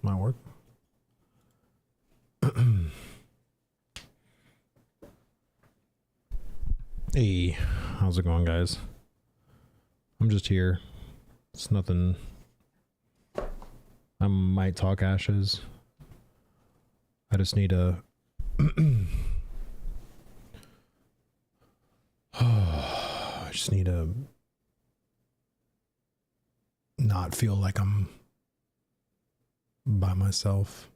might work. Hey, how's it going, guys? I'm just here. It's nothing. I might talk ashes. I just need a I just need to not feel like I'm by myself.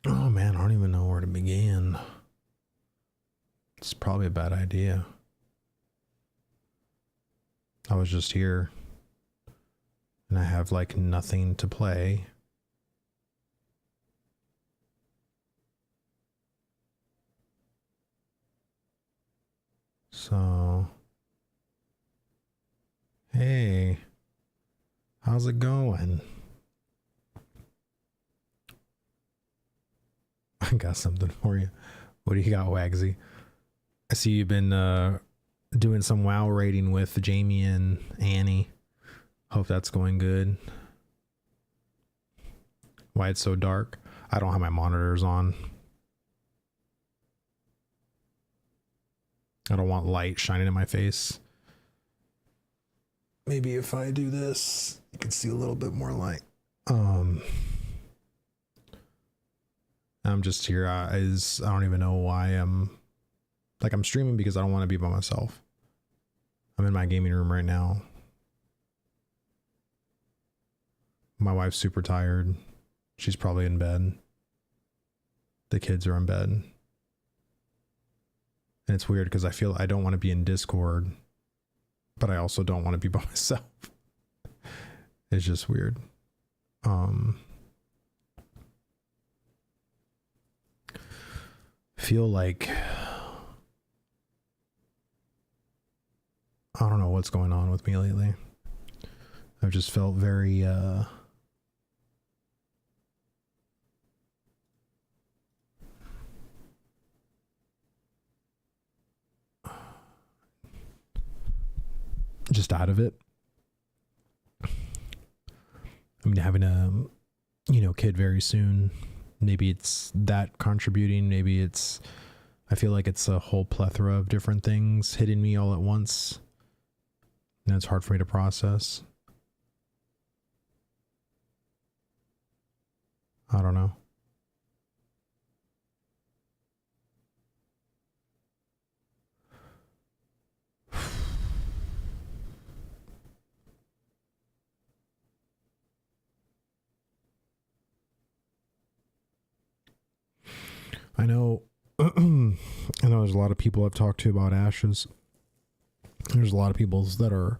Oh man, I don't even know where to begin. It's probably a bad idea. I was just here and I have like nothing to play. So, hey, how's it going? I got something for you. What do you got, Wagsy? I see you've been doing some WoW raiding with Jamie and Annie. Hope that's going good. Why it's so dark? I don't have my monitors on. I don't want light shining in my face. Maybe if I do this, you can see a little bit more light. I'm just here. I don't even know why I'm streaming because I don't want to be by myself. I'm in my gaming room right now. My wife's super tired. She's probably in bed. The kids are in bed. And it's weird because I feel I don't want to be in Discord, but I also don't want to be by myself. It's just weird. Feel like I don't know what's going on with me lately. I've just felt very just out of it. I mean, having a kid very soon. Maybe it's that contributing. Maybe it's, I feel like it's a whole plethora of different things hitting me all at once. And it's hard for me to process. I don't know. I know there's a lot of people I've talked to about Ashes. There's a lot of people that are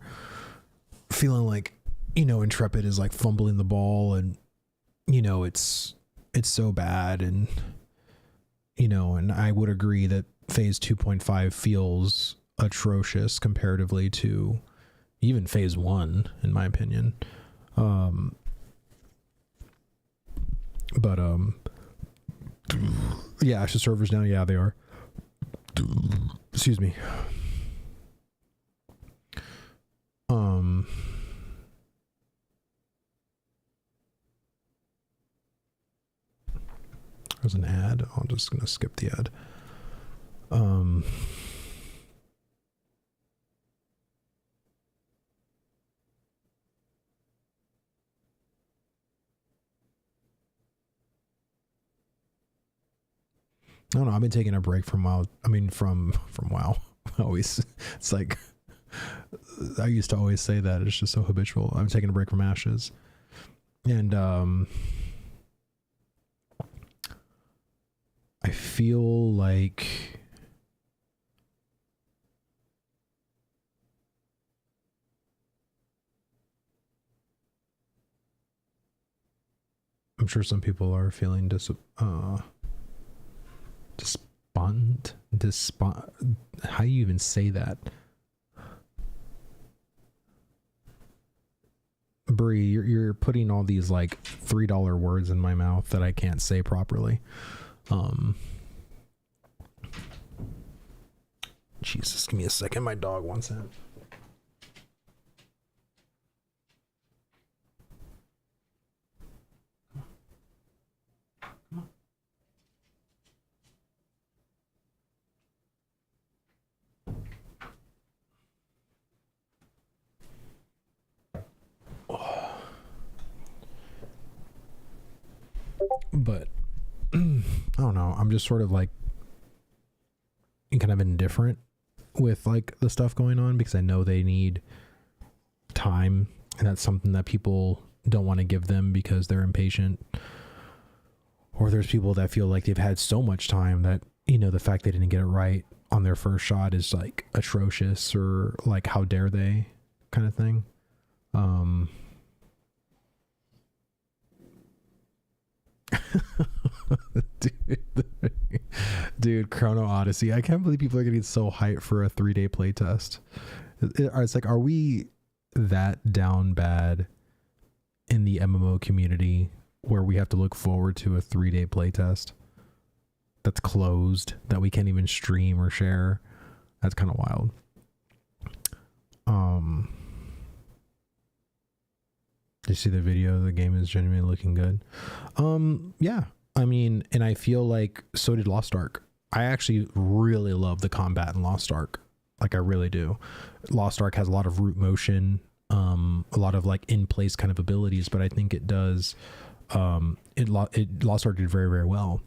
feeling like, Intrepid is like fumbling the ball and, it's so bad. And, and I would agree that phase 2.5 feels atrocious comparatively to even phase 1, in my opinion. Yeah, Ashes servers now. Yeah, they are. Excuse me. There's an ad. I'm just gonna skip the ad. I don't know. I've been taking a break from WoW. I mean, from WoW. Always, it's like I used to always say that. It's just so habitual. I'm taking a break from Ashes, and I feel like I'm sure some people are feeling how do you even say that? Bree, you're putting all these like $3 words in my mouth that I can't say properly. Jesus, give me a second. My dog wants it. But I don't know. I'm just sort of like kind of indifferent with like the stuff going on because I know they need time, and that's something that people don't want to give them because they're impatient. Or there's people that feel like they've had so much time that, you know, the fact they didn't get it right on their first shot is like atrocious, or like how dare they kind of thing. Dude, Chrono Odyssey. I can't believe people are getting so hyped for a 3-day playtest. It's like, are we that down bad in the MMO community where we have to look forward to a 3-day playtest that's closed, that we can't even stream or share? That's kind of wild. Did you see the video? The game is genuinely looking good. Yeah. I mean, and I feel like so did Lost Ark. I actually really love the combat in Lost Ark. Like, I really do. Lost Ark has a lot of root motion, a lot of like in place kind of abilities, but I think it does, Lost Ark did very, very well.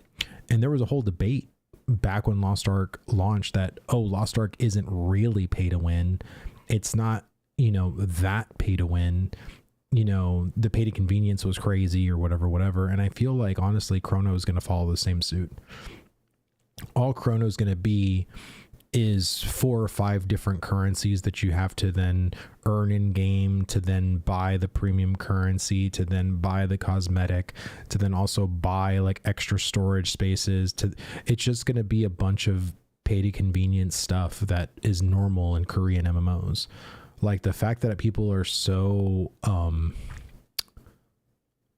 And there was a whole debate back when Lost Ark launched that, oh, Lost Ark isn't really pay to win. It's not, you know, that pay to win. You know, the pay to convenience was crazy or whatever. And I feel like, honestly, Chrono is going to follow the same suit. All Chrono is going to be is 4 or 5 different currencies that you have to then earn in game, to then buy the premium currency, to then buy the cosmetic, to then also buy like extra storage spaces. It's just going to be a bunch of pay to convenience stuff that is normal in Korean MMOs. Like, the fact that people are so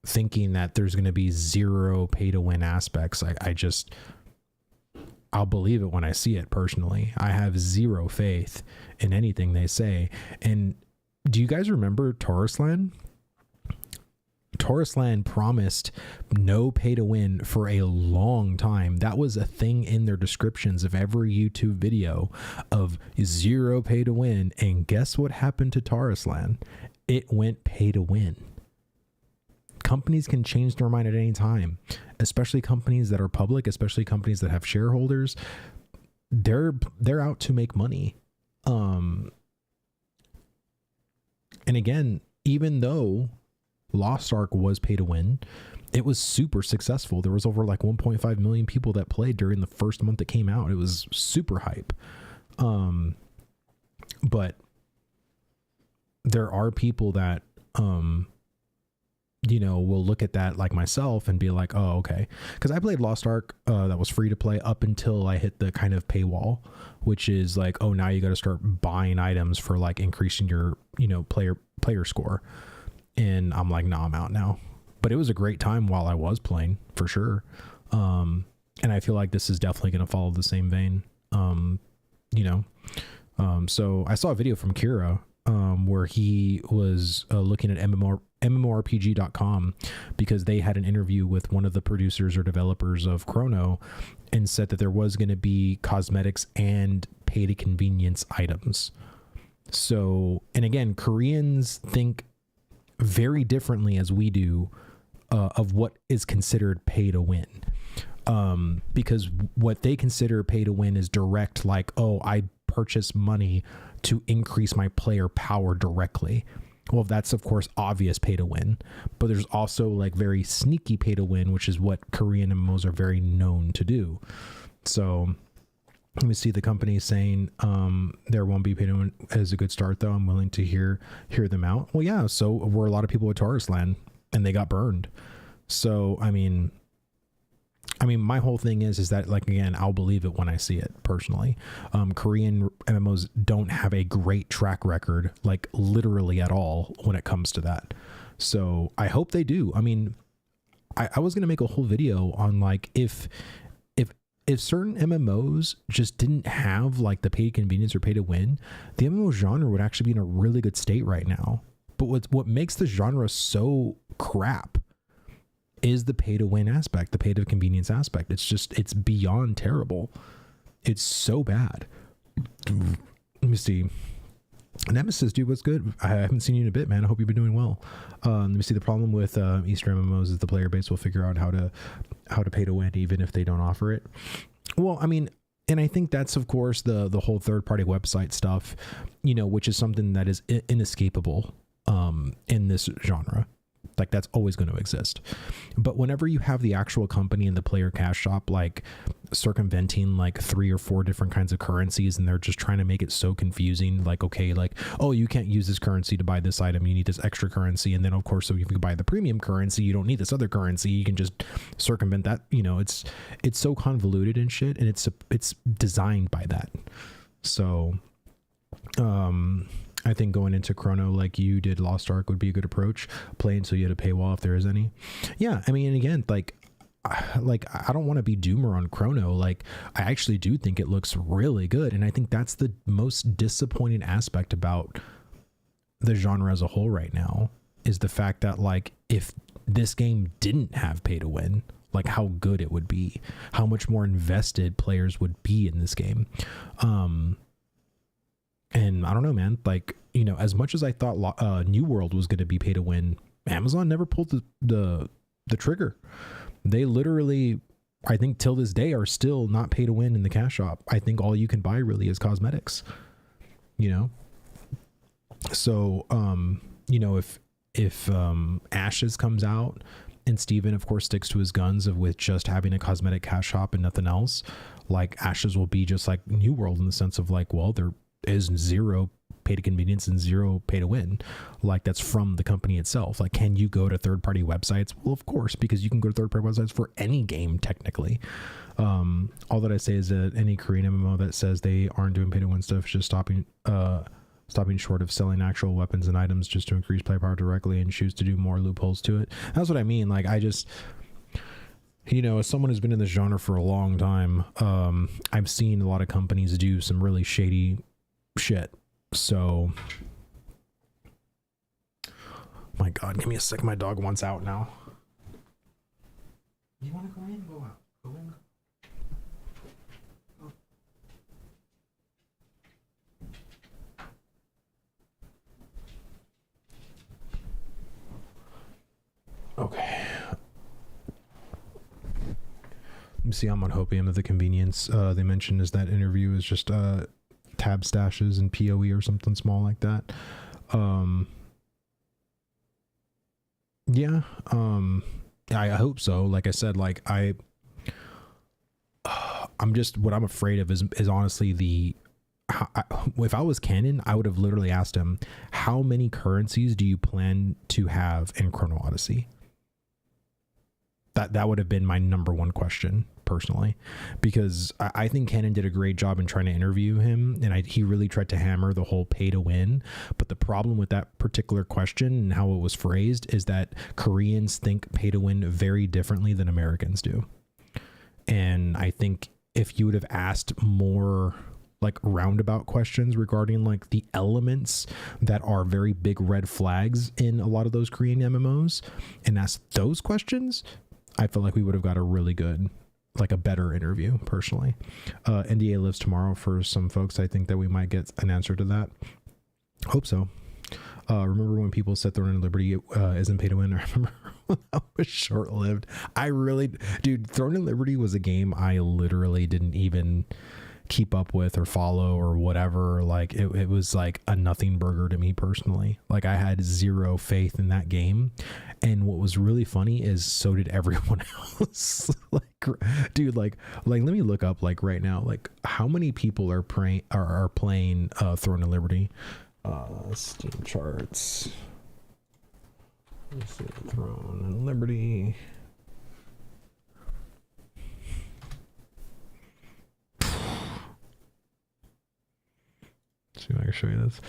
thinking that there's going to be zero pay to win aspects, I'll believe it when I see it personally. I have zero faith in anything they say. And do you guys remember Taurusland? Taurusland promised no pay to win for a long time. That was a thing in their descriptions of every YouTube video, of zero pay to win. And guess what happened to Taurusland? It went pay to win. Companies can change their mind at any time, especially companies that are public, especially companies that have shareholders. They're out to make money. And again, even though Lost Ark was pay to win, it was super successful. There was over like 1.5 million people that played during the first month it came out. It was super hype. But there are people that, you know, will look at that like myself and be like, oh, okay. Because I played Lost Ark that was free to play up until I hit the kind of paywall, which is like, oh, now you got to start buying items for like increasing your, you know, player score. And I'm like, nah, I'm out now. But it was a great time while I was playing, for sure. And I feel like this is definitely going to follow the same vein. You know, so I saw a video from Kira where he was looking at MMORPG.com because they had an interview with one of the producers or developers of Chrono, and said that there was going to be cosmetics and pay to convenience items. So, and again, Koreans think very differently as we do of what is considered pay to win. Because what they consider pay to win is direct, like, oh, I purchase money to increase my player power directly. Well, that's of course obvious pay to win, but there's also like very sneaky pay to win, which is what Korean MMOs are very known to do. So let me see, the company saying there won't be pay to win as a good start, though. I'm willing to hear them out. Well, yeah, so were a lot of people with Taurusland, and they got burned. So I mean, I mean, my whole thing is that, like, again, I'll believe it when I see it personally. Korean MMOs don't have a great track record, like literally at all, when it comes to that. So I hope they do. I mean, I was going to make a whole video on like if certain MMOs just didn't have like the pay to convenience or pay to win, the MMO genre would actually be in a really good state right now. But what makes the genre so crap is the pay to win aspect, the pay to convenience aspect. It's beyond terrible. It's so bad. Let me see. Nemesis, dude, what's good? I haven't seen you in a bit, man. I hope you've been doing well. Let me see. The problem with Eastern MMOs is the player base will figure out how to pay to win, even if they don't offer it. Well, I mean, and I think that's, of course, the whole third-party website stuff, you know, which is something that is inescapable in this genre. Like, that's always going to exist. But whenever you have the actual company and the player cash shop like circumventing like 3 or 4 different kinds of currencies, and they're just trying to make it so confusing, like, okay, like, oh, you can't use this currency to buy this item, you need this extra currency, and then of course, so if you buy the premium currency, you don't need this other currency, you can just circumvent that. You know, it's so convoluted and shit, and it's designed by that. So I think going into Chrono like you did Lost Ark would be a good approach. Play until you had a paywall if there is any. Yeah, I mean, and again, like I don't want to be doomer on Chrono. Like, I actually do think it looks really good, and I think that's the most disappointing aspect about the genre as a whole right now, is the fact that, like, if this game didn't have pay to win, like how good it would be, how much more invested players would be in this game. And I don't know, man, like, you know, as much as I thought New World was going to be pay to win, Amazon never pulled the trigger. They literally, I think till this day, are still not pay to win in the cash shop. I think all you can buy really is cosmetics, you know? So, you know, if Ashes comes out and Steven, of course, sticks to his guns with just having a cosmetic cash shop and nothing else, like, Ashes will be just like New World in the sense of like, well, there is 0 pay to convenience and 0 pay to win. Like, that's from the company itself. Like, can you go to third-party websites? Well, of course, because you can go to third-party websites for any game technically. All that I say is that any Korean MMO that says they aren't doing pay to win stuff is just stopping short of selling actual weapons and items just to increase player power directly and choose to do more loopholes to it. That's what I mean. Like, I just, you know, as someone who's been in this genre for a long time, I've seen a lot of companies do some really shady shit. So, my God, give me a sec. My dog wants out now. You want to go in? Go out. Go in. Oh. Okay. Let me see. I'm on Hopium of the convenience. They mentioned is that interview is just tab stashes and PoE or something small like that. Yeah, I hope so. Like I said, like I'm just, what I'm afraid of is honestly if I was canon, I would have literally asked him, how many currencies do you plan to have in Chrono Odyssey? That would have been my number one question personally, because I think Cannon did a great job in trying to interview him, and he really tried to hammer the whole pay to win. But the problem with that particular question and how it was phrased is that Koreans think pay to win very differently than Americans do. And I think if you would have asked more like roundabout questions regarding like the elements that are very big red flags in a lot of those Korean MMOs and asked those questions, I feel like we would have got a really good, like a better interview personally. NDA lives tomorrow for some folks. I think that we might get an answer to that. Hope so. Remember when people said Throne and Liberty isn't pay to win? I remember when that was short lived. Dude, Throne and Liberty was a game I literally didn't even keep up with or follow or whatever. Like it was like a nothing burger to me personally. Like I had zero faith in that game. And what was really funny is so did everyone else. Like, dude, like let me look up like right now, like how many people are playing Throne and Liberty. Steam charts. Let's see, Throne and Liberty. can show you this.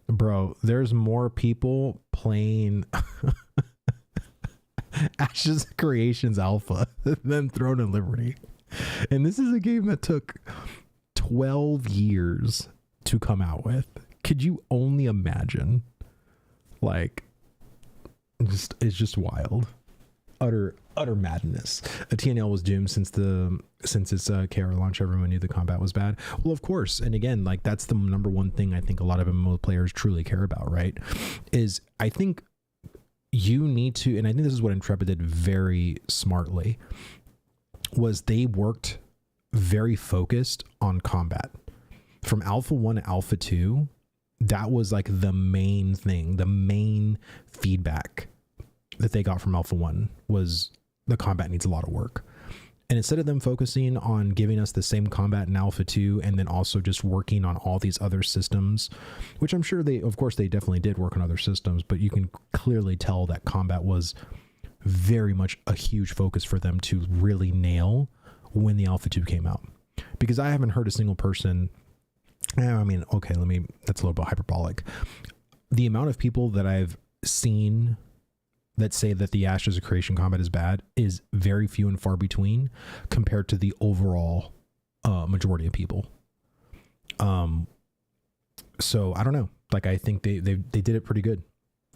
Bro, there's more people playing Ashes Creations Alpha than Throne and Liberty. And this is a game that took 12 years to come out with. Could you only imagine? Like, it's just wild. Utter madness. A TNL was doomed since its KR launch. Everyone knew the combat was bad. Well, of course. And again, like, that's the number one thing I think a lot of MMO players truly care about, right? Is I think you need to, and I think this is what Intrepid did very smartly, was they worked very focused on combat. From Alpha 1 to Alpha 2, that was like the main thing, the main feedback that they got from Alpha 1 was the combat needs a lot of work. And instead of them focusing on giving us the same combat in Alpha 2 and then also just working on all these other systems, which I'm sure they definitely did work on other systems, but you can clearly tell that combat was very much a huge focus for them to really nail when the Alpha 2 came out. Because I haven't heard a single person, I mean, okay, that's a little bit hyperbolic. The amount of people that I've seen that say that the Ashes of Creation combat is bad is very few and far between compared to the overall majority of people. So I don't know. Like, I think they did it pretty good.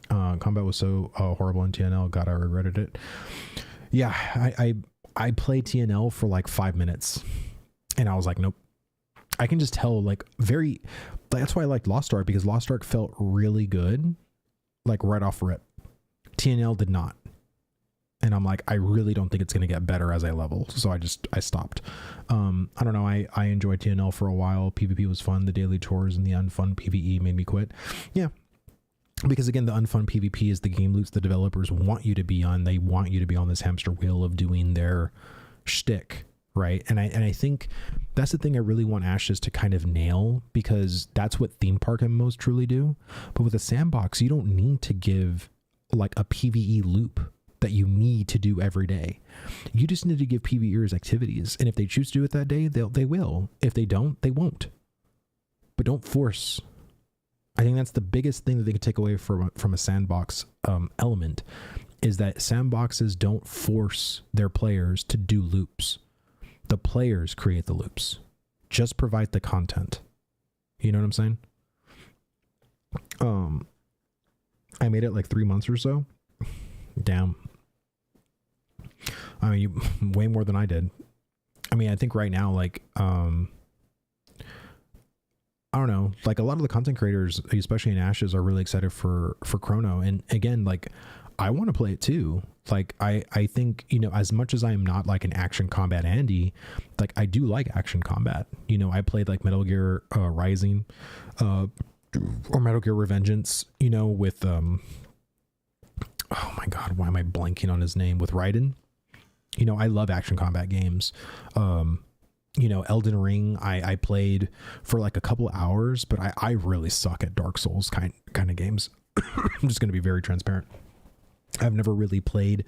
Combat was so horrible in TNL. God, I regretted it. Yeah, I played TNL for like 5 minutes and I was like, nope. I can just tell, like, that's why I liked Lost Ark, because Lost Ark felt really good, like, right off rip. TNL did not. And I'm like, I really don't think it's going to get better as I level. So I stopped. I don't know. I enjoyed TNL for a while. PvP was fun. The daily chores and the unfun PvE made me quit. Yeah. Because again, the unfun PvP is the game loops the developers want you to be on. They want you to be on this hamster wheel of doing their shtick. Right. And I think that's the thing I really want Ashes to kind of nail, because that's what theme park MMOs truly do. But with a Sandbox, you don't need to give like a PvE loop that you need to do every day. You just need to give PvEers activities. And if they choose to do it that day, they will. If they don't, they won't. But don't force. I think that's the biggest thing that they can take away from a Sandbox element, is that Sandboxes don't force their players to do loops. The players create the loops. Just provide the content. You know what I'm saying? I made it like 3 months or so. Damn. I mean, way more than I did. I mean, I think right now, like, I don't know, like a lot of the content creators, especially in Ashes, are really excited for Chrono. And again, like, I want to play it too. Like, I think, you know, as much as I am not like an action combat Andy, like, I do like action combat. You know, I played like Metal Gear Rising, or Metal Gear Revengeance, you know, with oh my god, why am I blanking on his name, with Raiden. You know, I love action combat games. You know, Elden Ring, I played for like a couple hours, but I really suck at Dark Souls kind of games. I'm just going to be very transparent. I've never really played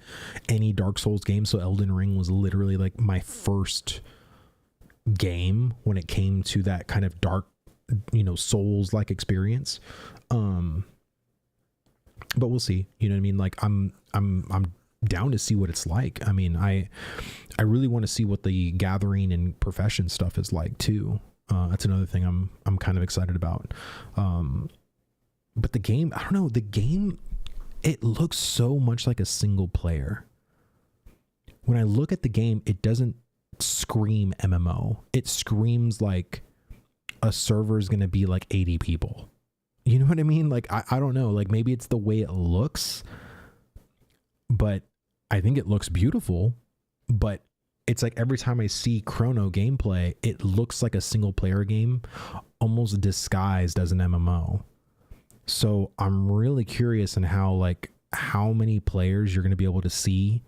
any Dark Souls games, so Elden Ring was literally like my first game when it came to that kind of dark, you know, Souls-like experience. But we'll see. You know what I mean? Like, I'm down to see what it's like. I mean, I really want to see what the gathering and profession stuff is like too. That's another thing I'm kind of excited about. But the game, I don't know, the game, it looks so much like a single player. When I look at the game, it doesn't scream MMO. It screams like a server is going to be like 80 people. You know what I mean? Like, I don't know, like maybe it's the way it looks, but I think it looks beautiful. But it's like every time I see Chrono gameplay, it looks like a single player game, almost disguised as an MMO. So I'm really curious in how many players you're going to be able to see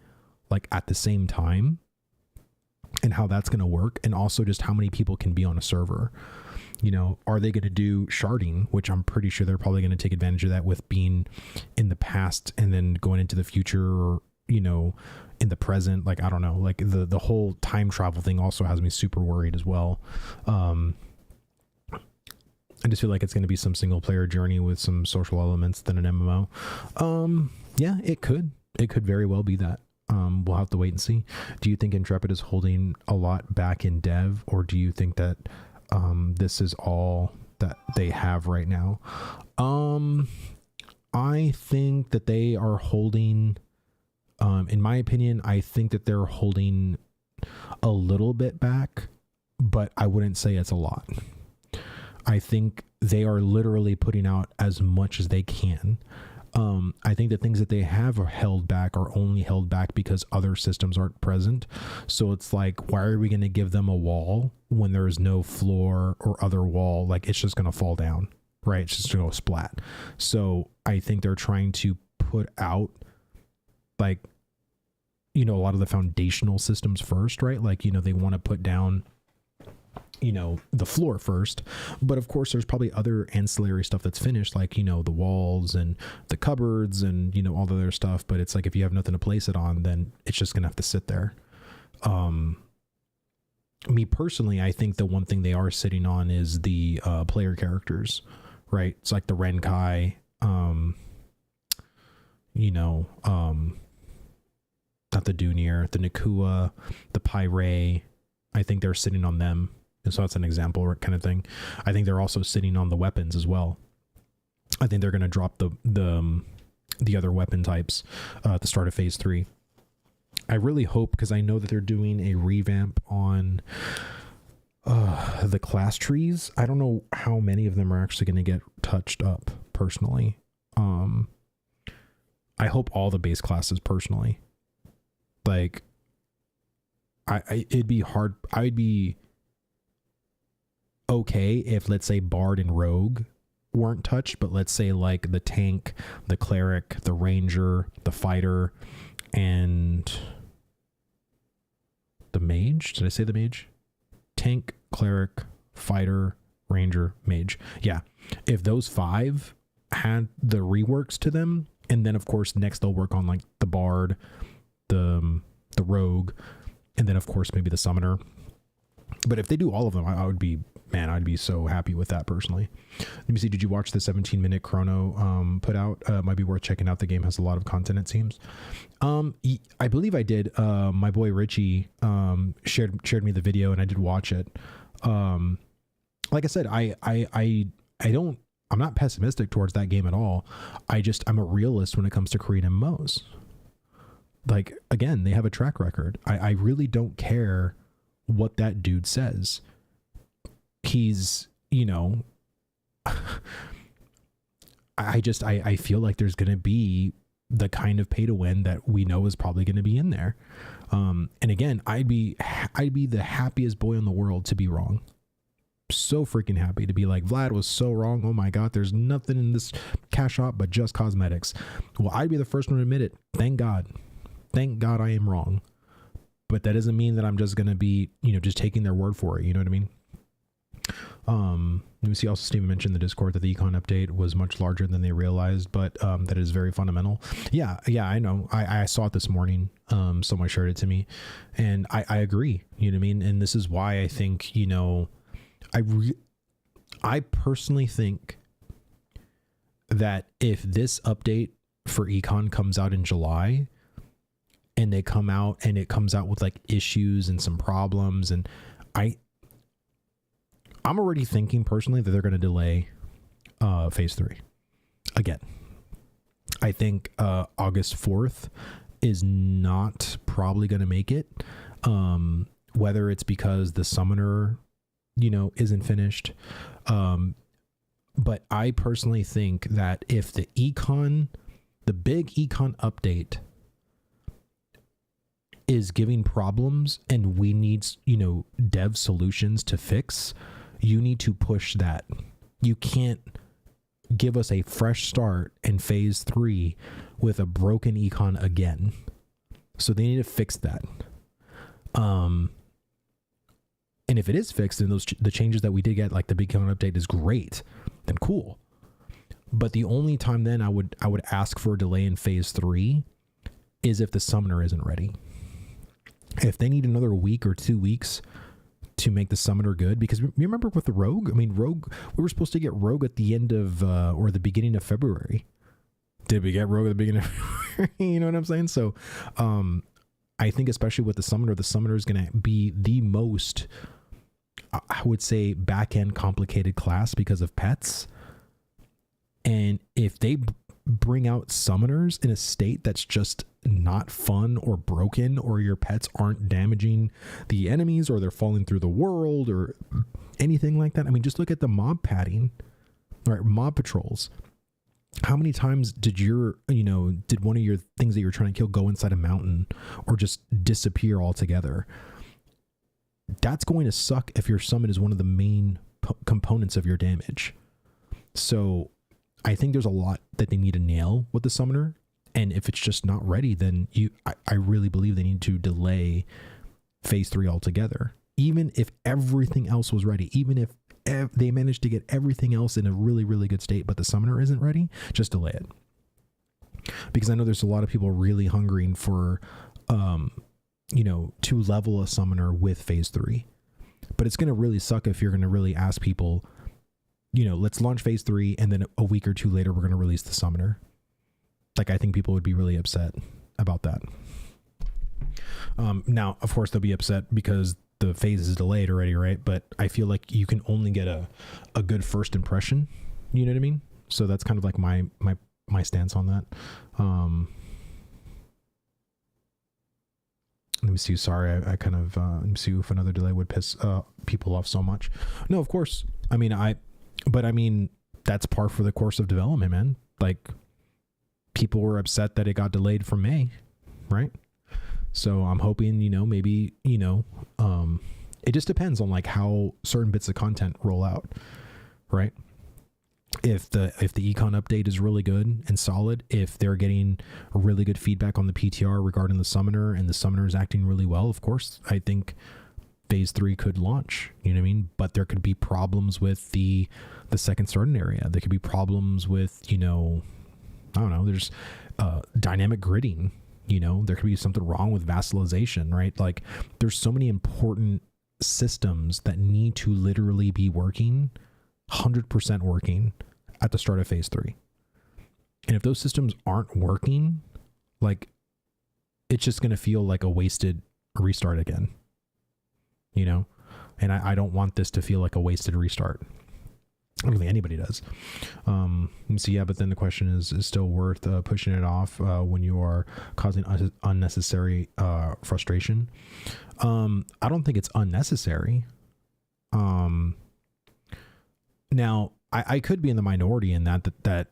like at the same time, and how that's going to work. And also just how many people can be on a server. You know, are they going to do sharding, which I'm pretty sure they're probably going to take advantage of that with being in the past and then going into the future, or, you know, in the present. Like, I don't know, like the whole time travel thing also has me super worried as well. I just feel like it's going to be some single player journey with some social elements than an MMO. Yeah, it could very well be that. We'll have to wait and see. Do you think Intrepid is holding a lot back in dev, or do you think that this is all that they have right now? I think that they are holding, in my opinion, I think that they're holding a little bit back, but I wouldn't say it's a lot. I think they are literally putting out as much as they can. I think the things that they have are held back are only held back because other systems aren't present. So it's like, why are we going to give them a wall when there is no floor or other wall? Like, it's just going to fall down, right? It's just going to go splat. So I think they're trying to put out, like, you know, a lot of the foundational systems first, right? Like, you know, they want to put down, you know, the floor first, but of course there's probably other ancillary stuff that's finished, like, you know, the walls and the cupboards and, you know, all the other stuff. But it's like, if you have nothing to place it on, then it's just gonna have to sit there. Me personally, I think the one thing they are sitting on is the player characters, right? It's like the Renkai, you know, not the Dunir, the Nakua, the Pyre. I think they're sitting on them. And so that's an example kind of thing. I think they're also sitting on the weapons as well. I think they're going to drop the other weapon types at the start of phase 3. I really hope, because I know that they're doing a revamp on the class trees. I don't know how many of them are actually going to get touched up personally. I hope all the base classes personally. Like, it'd be hard. I'd be okay if, let's say, Bard and Rogue weren't touched, but let's say like the tank, the cleric, the ranger, the fighter, and the mage. Did I say the mage? Tank, cleric, fighter, ranger, mage. Yeah. If those 5 had the reworks to them, and then of course next they'll work on like the Bard, the rogue, and then of course maybe the summoner. But if they do all of them, I would be, man, I'd be so happy with that personally. Let me see. Did you watch the 17-minute Chrono put out? Might be worth checking out. The game has a lot of content, it seems. I believe I did. My boy Richie shared me the video, and I did watch it. Like I said, I'm not pessimistic towards that game at all. I'm a realist when it comes to Korean MMOs. Like, again, they have a track record. I really don't care what that dude says. He's, you know, I feel like there's going to be the kind of pay to win that we know is probably going to be in there. And again, I'd be the happiest boy in the world to be wrong. So freaking happy to be like, Vlad was so wrong. Oh my God, there's nothing in this cash shop but just cosmetics. Well, I'd be the first one to admit it. Thank God I am wrong. But that doesn't mean that I'm just going to be, you know, just taking their word for it. You know what I mean? Let me see. Also, Steven mentioned the Discord that the econ update was much larger than they realized, but that is very fundamental. Yeah, I know. I saw it this morning. Someone shared it to me, and I agree. You know what I mean? And this is why I think, you know, I personally think that if this update for econ comes out in July, and they come out and it comes out with like issues and some problems, and I'm already thinking personally that they're going to delay phase 3 again. I think August 4th is not probably going to make it, whether it's because the summoner, you know, isn't finished. But I personally think that if the big econ update is giving problems and we need, you know, dev solutions to fix, you need to push that. You can't give us a fresh start in phase 3 with a broken econ again. So they need to fix that. And if it is fixed and the changes that we did get, like the big econ update, is great, then cool. But the only time then I would ask for a delay in phase 3 is if the summoner isn't ready. If they need another week or 2 weeks to make the summoner good, because you remember with the rogue, I mean, rogue, we were supposed to get rogue at the end of or the beginning of February. Did we get rogue at the beginning of February? You know what I'm saying? So I think especially with the summoner is going to be the most, I would say, back end complicated class because of pets. And if they bring out summoners in a state that's just not fun or broken, or your pets aren't damaging the enemies, or they're falling through the world or anything like that. I mean, just look at the mob padding, right? Mob patrols. How many times did did one of your things that you're trying to kill go inside a mountain or just disappear altogether? That's going to suck if your summon is one of the main components of your damage. So I think there's a lot that they need to nail with the summoner. And if it's just not ready, then I really believe they need to delay phase 3 altogether. Even if everything else was ready, even if they managed to get everything else in a really, really good state, but the summoner isn't ready, just delay it. Because I know there's a lot of people really hungering for, to level a summoner with phase 3. But it's going to really suck if you're going to really ask people, let's launch phase 3, and then a week or two later, we're going to release the summoner. Like, I think people would be really upset about that. Now, of course, they'll be upset because the phase is delayed already, right? But I feel like you can only get a good first impression. You know what I mean? So that's kind of like my stance on that. Let me see. Sorry, I kind of let me see if another delay would piss people off so much. No, of course. I mean, that's par for the course of development, man. Like, people were upset that it got delayed from May, right? So I'm hoping, maybe, it just depends on like how certain bits of content roll out, right? If the econ update is really good and solid, if they're getting really good feedback on the PTR regarding the summoner, and the summoner is acting really well, of course, I think phase 3 could launch, you know what I mean? But there could be problems with the second starting area. There could be problems with, I don't know, there's dynamic gridding, there could be something wrong with vassalization, right? Like, there's so many important systems that need to literally be working, 100% working at the start of phase 3. And if those systems aren't working, like, it's just going to feel like a wasted restart again, and I don't want this to feel like a wasted restart. I don't think anybody does. So yeah, but then the question is still worth pushing it off when you are causing unnecessary frustration. I don't think it's unnecessary. Now I could be in the minority in that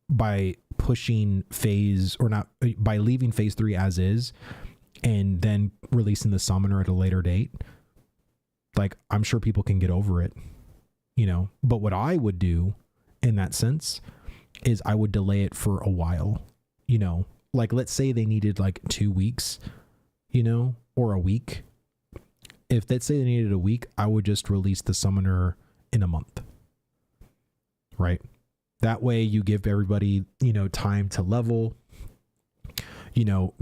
by pushing phase, or not, by leaving phase 3 as is and then releasing the summoner at a later date. Like, I'm sure people can get over it, but what I would do in that sense is I would delay it for a while, like, let's say they needed like 2 weeks, or a week. If let's say they needed a week, I would just release the summoner in a month, right? That way you give everybody, time to level,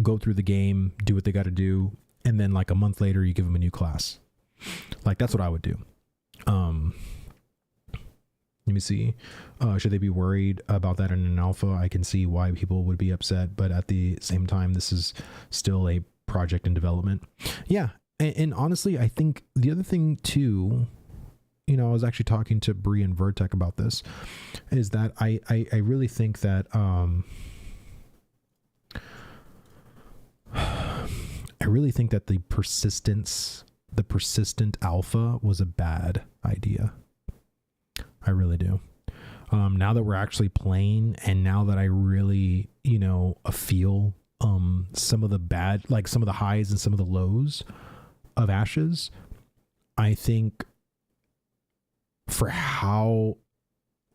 go through the game, do what they got to do. And then like a month later, you give them a new class. Like, that's what I would do. Let me see. Should they be worried about that in an alpha? I can see why people would be upset, but at the same time, this is still a project in development. Yeah. And honestly, I think the other thing too, I was actually talking to Bree and Vertec about this, is that I really think that, the persistent alpha was a bad idea. I really do. Now that we're actually playing, and now that I really, feel some of the bad, like some of the highs and some of the lows of Ashes, I think for how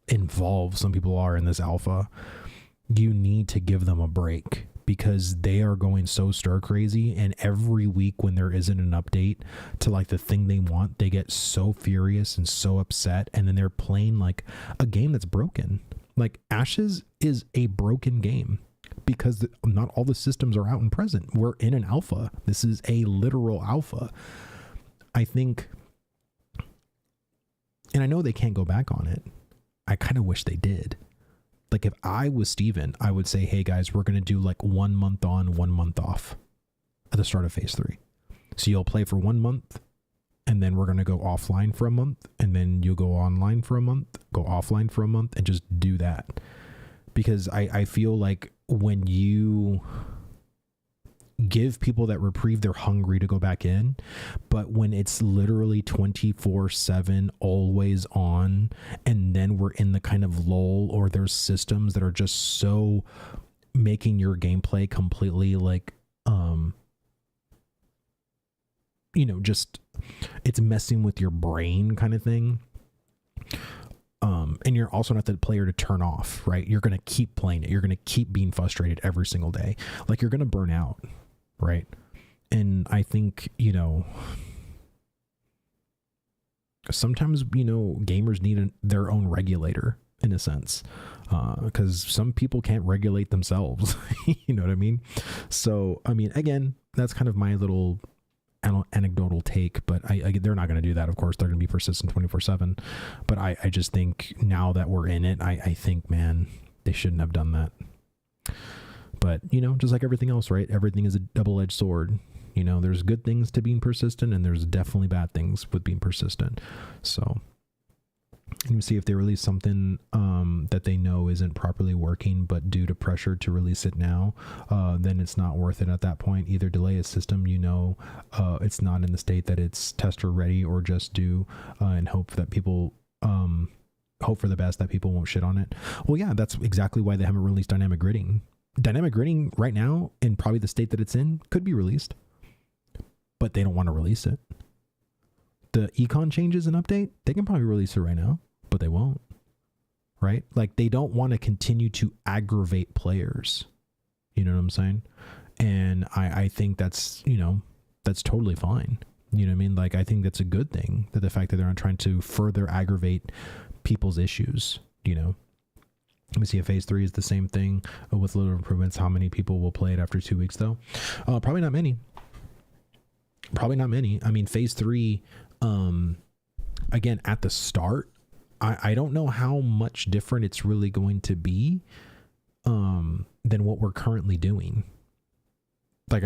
involved some people are in this alpha, you need to give them a break, because they are going so stir crazy, and every week when there isn't an update to like the thing they want, they get so furious and so upset, and then they're playing like a game that's broken. Like, Ashes is a broken game, because not all the systems are out and present. We're in an alpha. This is a literal alpha. I think, and I know they can't go back on it. I kind of wish they did. Like if I was Steven, I would say, hey guys, we're going to do like 1 month on, 1 month off at the start of phase 3. So you'll play for 1 month, and then we're going to go offline for a month, and then you'll go online for a month, go offline for a month, and just do that. Because I feel like when you give people that reprieve, they're hungry to go back in. But when it's literally 24/7, always on, and then we're in the kind of lull, or there's systems that are just so making your gameplay completely like, just it's messing with your brain kind of thing. And you're also not the player to turn off, right? You're going to keep playing it. You're going to keep being frustrated every single day. Like you're going to burn out, right? And I think, sometimes, gamers need their own regulator in a sense, because some people can't regulate themselves. You know what I mean? So, I mean, again, that's kind of my little anecdotal take, but they're not going to do that. Of course, they're going to be persistent 24/7. But I just think now that we're in it, I think, man, they shouldn't have done that. But, just like everything else, right? Everything is a double-edged sword. There's good things to being persistent, and there's definitely bad things with being persistent. So, let me see if they release something that they know isn't properly working, but due to pressure to release it now, then it's not worth it at that point. Either delay a system, it's not in the state that it's tester ready, or just do and hope that people hope for the best, that people won't shit on it. Well, yeah, that's exactly why they haven't released dynamic gridding. Dynamic gridding right now, in probably the state that it's in, could be released, but they don't want to release it. The econ changes and update, they can probably release it right now, but they won't, right? Like they don't want to continue to aggravate players. You know what I'm saying? And I think that's, that's totally fine. You know what I mean? Like, I think that's a good thing, that the fact that they're not trying to further aggravate people's issues, Let me see if phase 3 is the same thing with little improvements. How many people will play it after 2 weeks though? Probably not many. Probably not many. I mean, phase 3, again, at the start, I don't know how much different it's really going to be than what we're currently doing. Like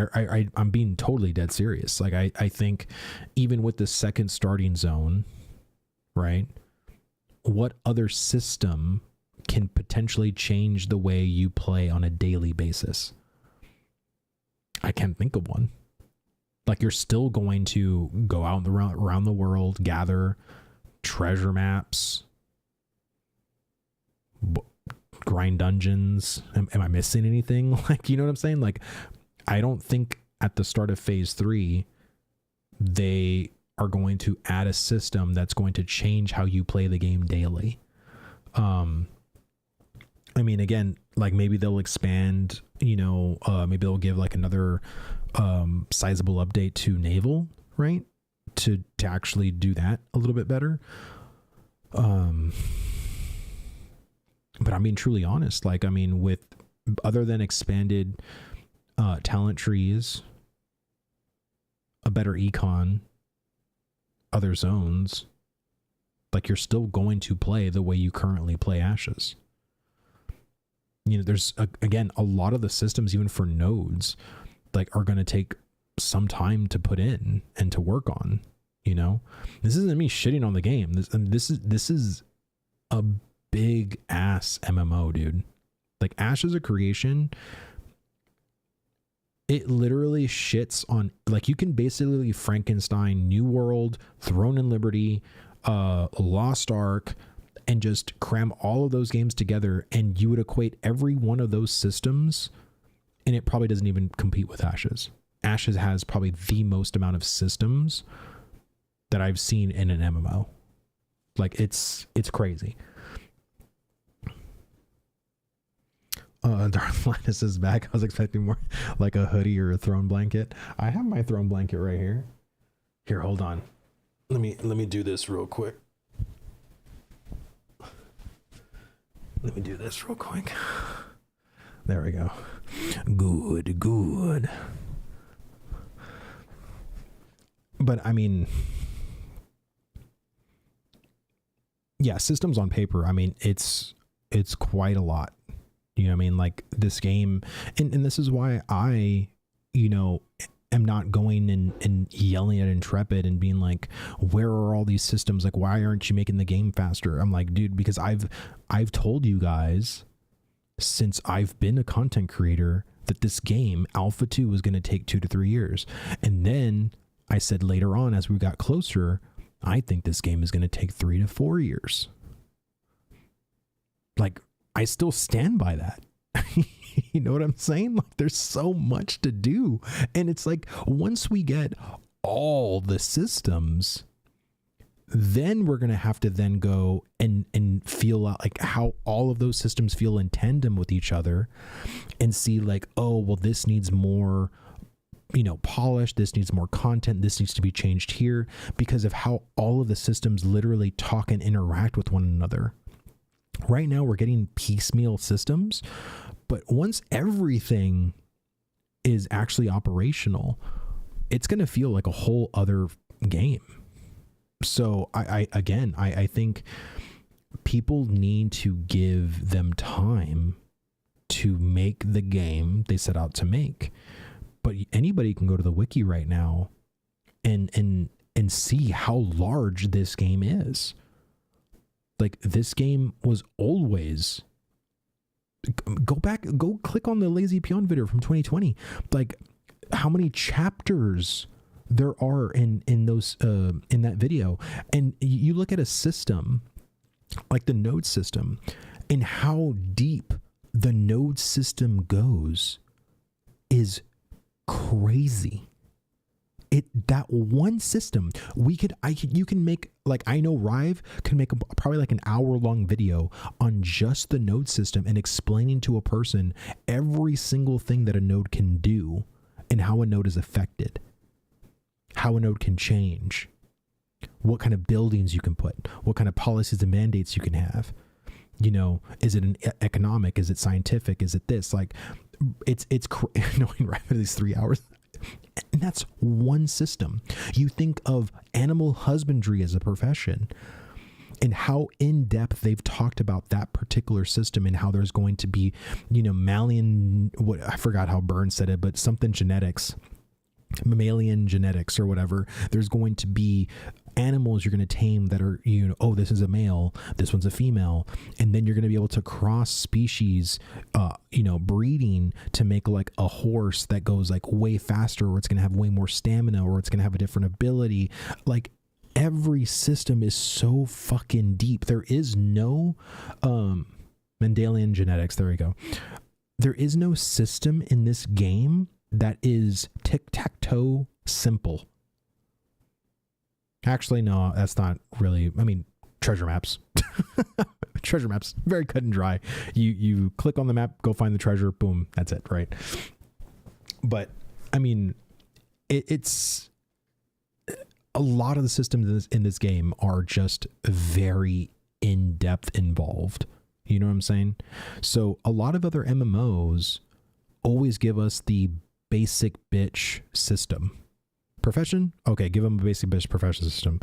I'm being totally dead serious. Like I think even with the second starting zone, right? What other system can potentially change the way you play on a daily basis? I can't think of one. Like you're still going to go out around the world, gather treasure maps, grind dungeons. Am I missing anything? Like, you know what I'm saying? Like, I don't think at the start of phase 3, they are going to add a system that's going to change how you play the game daily. I mean, again, like maybe they'll expand, maybe they'll give like another sizable update to naval, right? To actually do that a little bit better. But I'm being truly honest. Like, I mean, with other than expanded talent trees, a better econ, other zones, like you're still going to play the way you currently play Ashes. There's again, a lot of the systems, even for nodes, like are going to take some time to put in and to work on. This isn't me shitting on the game. This is a big ass MMO, dude. Like Ashes of Creation, it literally shits on, like, you can basically Frankenstein New World, Throne and Liberty, Lost Ark, and just cram all of those games together, and you would equate every one of those systems, and it probably doesn't even compete with Ashes. Ashes has probably the most amount of systems that I've seen in an MMO. Like, it's crazy. Darth Linus is back. I was expecting more like a hoodie or a throne blanket. I have my throne blanket right here. Here, hold on. Let me do this real quick. Let me do this real quick. There we go. Good. But I mean, yeah, systems on paper, I mean, it's quite a lot. You know what I mean? Like this game, and this is why I, am not going and yelling at Intrepid and being like, where are all these systems? Like, why aren't you making the game faster? I'm like, dude, because I've told you guys since I've been a content creator that this game, Alpha 2, was going to take 2 to 3 years. And then I said later on, as we got closer, I think this game is going to take 3 to 4 years. Like, I still stand by that. You know what I'm saying? Like, there's so much to do. And it's like, once we get all the systems, then we're going to have to then go and feel out like how all of those systems feel in tandem with each other and see like, oh, well, this needs more, polish. This needs more content. This needs to be changed here because of how all of the systems literally talk and interact with one another. Right now we're getting piecemeal systems, but once everything is actually operational, it's going to feel like a whole other game. So I think people need to give them time to make the game they set out to make. But anybody can go to the wiki right now and see how large this game is. Like, this game was always, go click on the Lazy Peon video from 2020. Like, how many chapters there are in those in that video, and you look at a system like the node system and how deep the node system goes is crazy. That one system, you can make, like, I know Rive can make probably like an hour-long video on just the node system and explaining to a person every single thing that a node can do and how a node is affected, how a node can change, what kind of buildings you can put, what kind of policies and mandates you can have. Is it an economic? Is it scientific? Is it this? Like, it's knowing Rive for these 3 hours. And that's one system. You think of animal husbandry as a profession and how in depth they've talked about that particular system and how there's going to be, mammalian, I forgot how Burns said it, but something genetics, mammalian genetics or whatever. There's going to be animals you're going to tame that are, oh, this is a male, this one's a female, and then you're going to be able to cross species, breeding to make like a horse that goes like way faster, or it's going to have way more stamina, or it's going to have a different ability. Like, every system is so fucking deep. There is no Mendelian genetics. There we go. There is no system in this game that is tic-tac-toe simple. Actually, no, that's not really, treasure maps. Treasure maps, very cut and dry. You click on the map, go find the treasure, boom, that's it, right? But, it's a lot of the systems in this game are just very in-depth involved. You know what I'm saying? So a lot of other MMOs always give us the basic bitch system. Profession? Okay, give them a basic bitch profession system.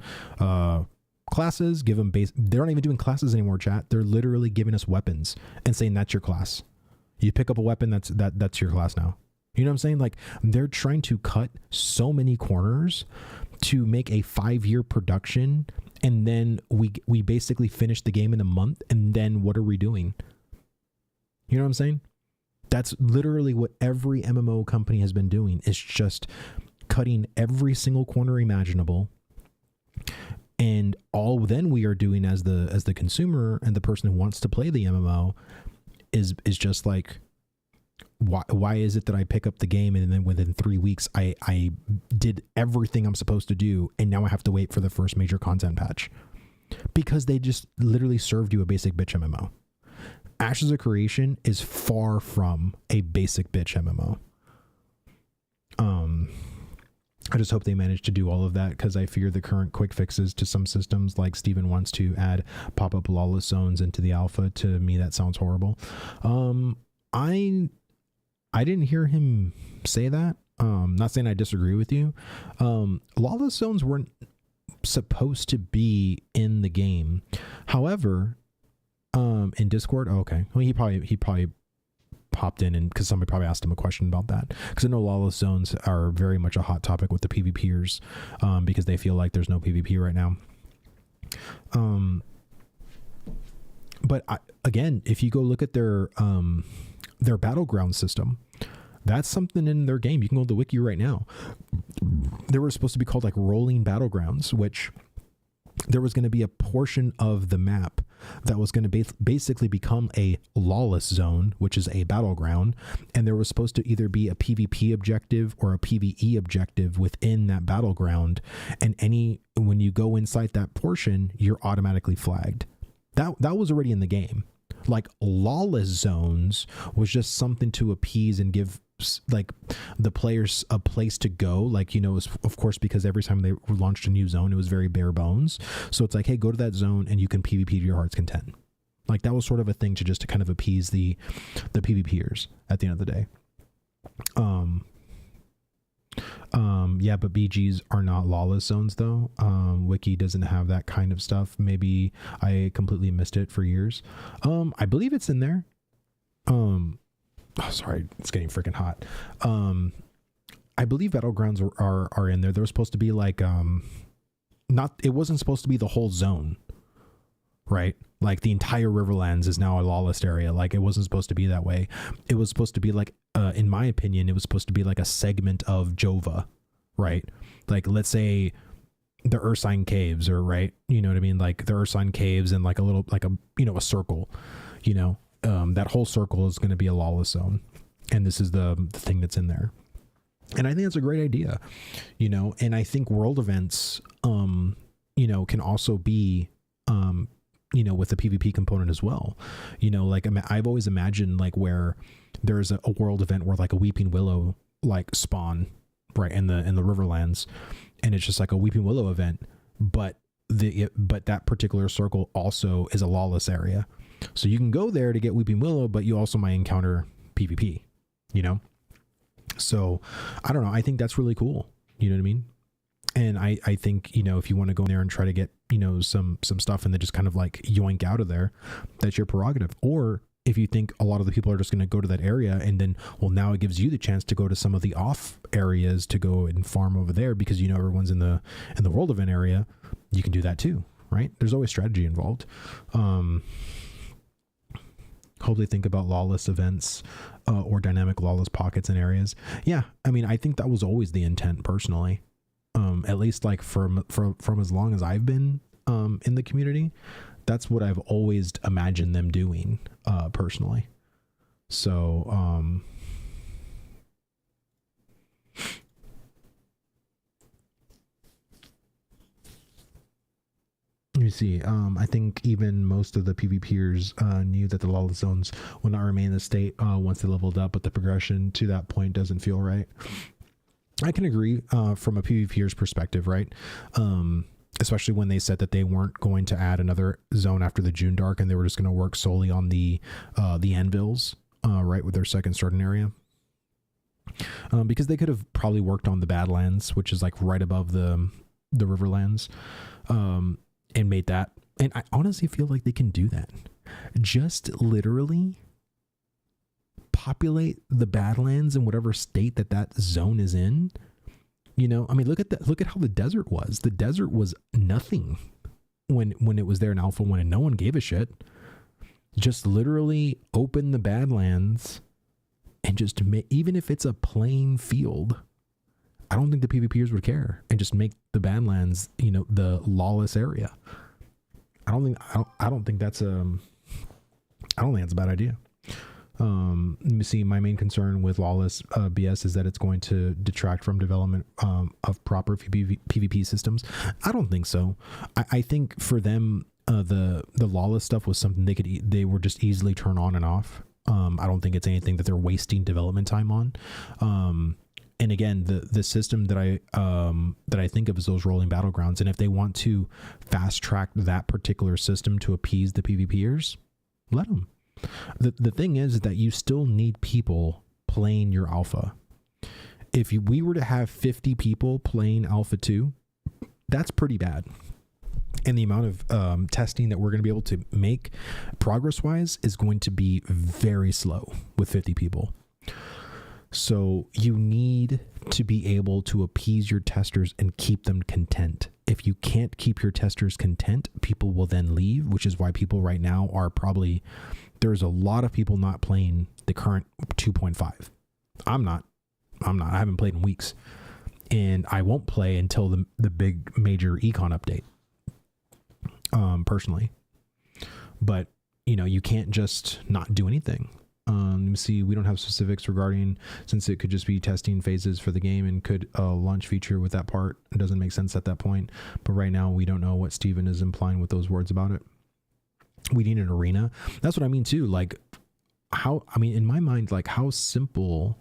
Classes, give them base. They're not even doing classes anymore, chat. They're literally giving us weapons and saying that's your class. You pick up a weapon, that's your class now. You know what I'm saying? Like, they're trying to cut so many corners to make a 5-year production, and then we basically finish the game in a month, and then what are we doing? You know what I'm saying? That's literally what every MMO company has been doing, is just cutting every single corner imaginable. And all then we are doing as the consumer and the person who wants to play the MMO is just like, why is it that I pick up the game and then within 3 weeks I did everything I'm supposed to do, and now I have to wait for the first major content patch? Because they just literally served you a basic bitch MMO. Ashes of Creation is far from a basic bitch MMO. I just hope they manage to do all of that, because I fear the current quick fixes to some systems, like Steven wants to add pop-up Lawless Zones into the alpha. To me, that sounds horrible. I I didn't hear him say that. Not saying I disagree with you. Lawless Zones weren't supposed to be in the game. However, in Discord, okay. Well, he probably popped in, and because somebody probably asked him a question about that, because I know Lawless Zones are very much a hot topic with the PvPers, because they feel like there's no PvP right now. But again, if you go look at their Battleground system, that's something in their game. You can go to the wiki right now. They were supposed to be called like rolling battlegrounds, which there was going to be a portion of the map that was going to basically become a lawless zone, which is a battleground. And there was supposed to either be a PvP objective or a PvE objective within that battleground. And when you go inside that portion, you're automatically flagged. That was already in the game. Like Lawless Zones was just something to appease and give like the players a place to go. Like, you know, of course, because every time they launched a new zone, it was very bare bones. So it's like, hey, go to that zone and you can PvP to your heart's content. Like that was sort of a thing to kind of appease the PvPers at the end of the day. Yeah, but BGs are not Lawless Zones though. Wiki doesn't have that kind of stuff. Maybe I completely missed it for years. I believe it's in there. Oh, sorry, it's getting freaking hot. I believe Battlegrounds are in there. They were supposed to be like, it wasn't supposed to be the whole zone, right? Like the entire Riverlands is now a lawless area. Like it wasn't supposed to be that way. It was supposed to be like, in my opinion, it was supposed to be like a segment of Jova, right? Like let's say the Ursine Caves, or right, you know what I mean? Like the Ursine Caves and like a little, like a, you know, a circle, you know, that whole circle is going to be a lawless zone. And this is the thing that's in there. And I think that's a great idea, you know, and I think world events, you know, can also be, you know, with the PvP component as well. You know, like I've always imagined like where there's a world event where like a Weeping Willow like spawn right in the Riverlands, and it's just like a Weeping Willow event, but that particular circle also is a lawless area. So you can go there to get Weeping Willow, but you also might encounter PvP, you know? So I don't know. I think that's really cool. You know what I mean? And I think, you know, if you want to go in there and try to get, you know, some stuff and then just kind of like yoink out of there, that's your prerogative. Or if you think a lot of the people are just going to go to that area and then, well, now it gives you the chance to go to some of the off areas to go and farm over there because, you know, everyone's in the world event area, you can do that too, right? There's always strategy involved. Hopefully think about lawless events or dynamic lawless pockets and areas. Yeah, I mean, I think that was always the intent personally. At least like from as long as I've been in the community, that's what I've always imagined them doing personally. So let me see. I think even most of the PvPers knew that the Lawless Zones will not remain in the state once they leveled up, but the progression to that point doesn't feel right. I can agree from a PvPer's perspective, right? Especially when they said that they weren't going to add another zone after the June Dark, and they were just going to work solely on the anvils, right, with their second starting area. Because they could have probably worked on the Badlands, which is like right above the Riverlands, and made that. And I honestly feel like they can do that. Just literally populate the Badlands in whatever state that zone is in. You know, I mean, look at how the desert was. The desert was nothing when it was there in Alpha 1, and no one gave a shit. Just literally open the Badlands and just even if it's a plain field, I don't think the PvPers would care, and just make the Badlands, you know, the lawless area. I don't think that's a bad idea. Let me see. My main concern with Lawless BS is that it's going to detract from development of proper PvP systems. I don't think so. I think for them, the Lawless stuff was something they were just easily turn on and off. I don't think it's anything that they're wasting development time on. And again, the system that I think of is those rolling battlegrounds. And if they want to fast track that particular system to appease the PvPers, let them. The thing is that you still need people playing your alpha. If we were to have 50 people playing alpha 2, that's pretty bad. And the amount of testing that we're going to be able to make progress wise is going to be very slow with 50 people. So you need to be able to appease your testers and keep them content. If you can't keep your testers content, people will then leave, which is why people right now are probably, there's a lot of people not playing the current 2.5. I'm not. I haven't played in weeks, and I won't play until the big major econ update. Personally, but you can't just not do anything. Let me see. We don't have specifics regarding, since it could just be testing phases for the game and could launch feature with that part. It doesn't make sense at that point. But right now, we don't know what Steven is implying with those words about it. We need an arena. That's what I mean too. Like in my mind, like how simple,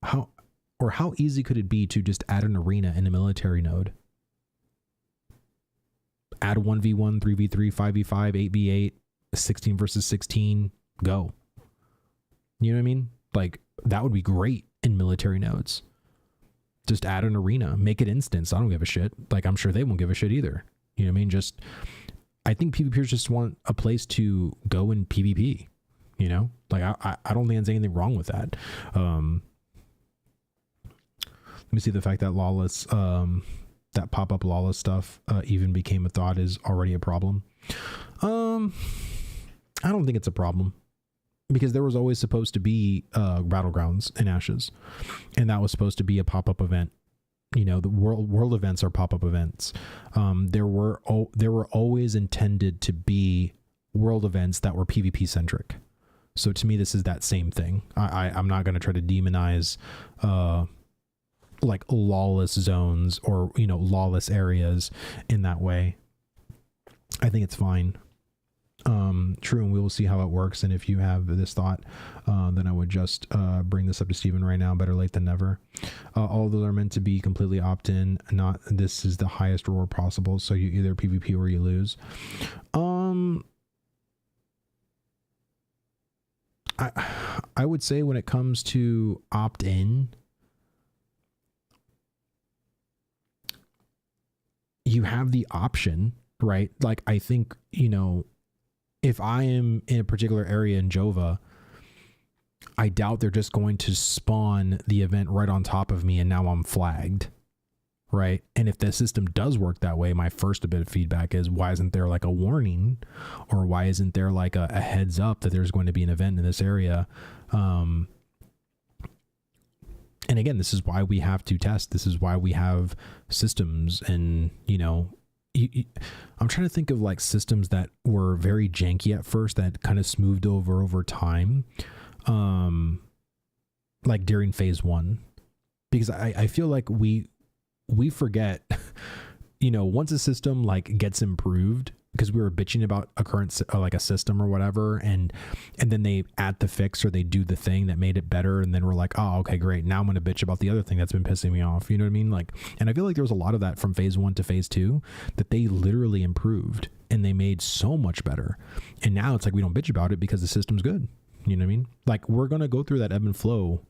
how easy could it be to just add an arena in a military node? Add 1v1, 3v3, 5v5, 8v8, 16 versus 16, go. You know what I mean? Like, that would be great in military nodes. Just add an arena, make it instance. I don't give a shit. Like, I'm sure they won't give a shit either. You know what I mean? I think PvPers just want a place to go in PvP, Like, I don't think there's anything wrong with that. Let me see the fact that Lawless, that pop-up Lawless stuff even became a thought is already a problem. I don't think it's a problem, because there was always supposed to be Battlegrounds and Ashes, and that was supposed to be a pop-up event. The world events are pop-up events. There were always intended to be world events that were PvP centric. So to me, this is that same thing. I'm not going to try to demonize like lawless zones or lawless areas in that way. I think it's fine. True, and we will see how it works. And if you have this thought, then I would just bring this up to Steven right now. Better late than never. All of those are meant to be completely opt-in. Not this is the highest reward possible, so you either PvP or you lose. I would say when it comes to opt-in, you have the option, right? Like, I think, if I am in a particular area in Jova, I doubt they're just going to spawn the event right on top of me and now I'm flagged, right? And if the system does work that way, my first bit of feedback is, why isn't there like a warning, or why isn't there like a heads up that there's going to be an event in this area? And again, this is why we have to test. This is why we have systems. And, I'm trying to think of like systems that were very janky at first that kind of smoothed over time. Like during phase 1, because I feel like we forget, once a system like gets improved, because we were bitching about a current like a system or whatever, and then they add the fix or they do the thing that made it better, and then we're like, oh, okay, great, now I'm gonna bitch about the other thing that's been pissing me off. You know what I mean? Like, and I feel like there was a lot of that from phase 1 to phase 2 that they literally improved and they made so much better, and now it's like we don't bitch about it because the system's good. You know what I mean? Like, we're gonna go through that ebb and flow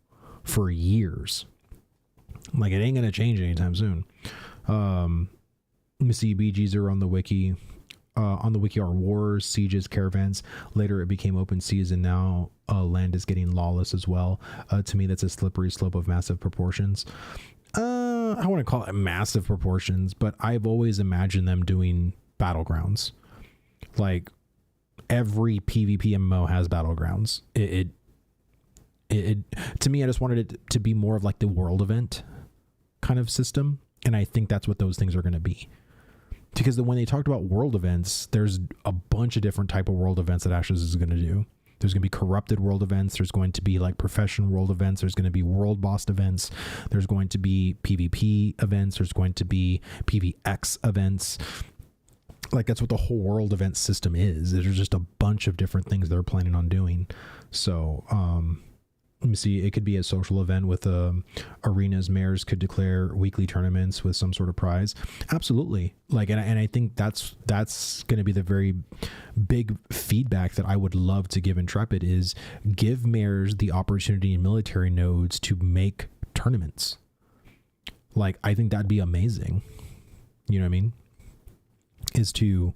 for years. Like, it ain't gonna change anytime soon. Let me see, BGs are on the wiki. On the wiki are wars, sieges, caravans. Later it became open seas, and now land is getting lawless as well. To me, that's a slippery slope of massive proportions. I want to call it massive proportions, but I've always imagined them doing Battlegrounds. Like, every PvP MMO has Battlegrounds. It to me, I just wanted it to be more of like the world event kind of system, and I think that's what those things are going to be. Because when they talked about world events, there's a bunch of different type of world events that Ashes is going to do. There's going to be corrupted world events. There's going to be like professional world events. There's going to be world boss events. There's going to be PvP events. There's going to be PvX events. Like, that's what the whole world event system is. There's just a bunch of different things they're planning on doing. So, let me see, it could be a social event with arenas. Mayors could declare weekly tournaments with some sort of prize. Absolutely. Like, and I think that's going to be the very big feedback that I would love to give Intrepid, is give mayors the opportunity in military nodes to make tournaments. Like, I think that'd be amazing. You know what I mean? Is to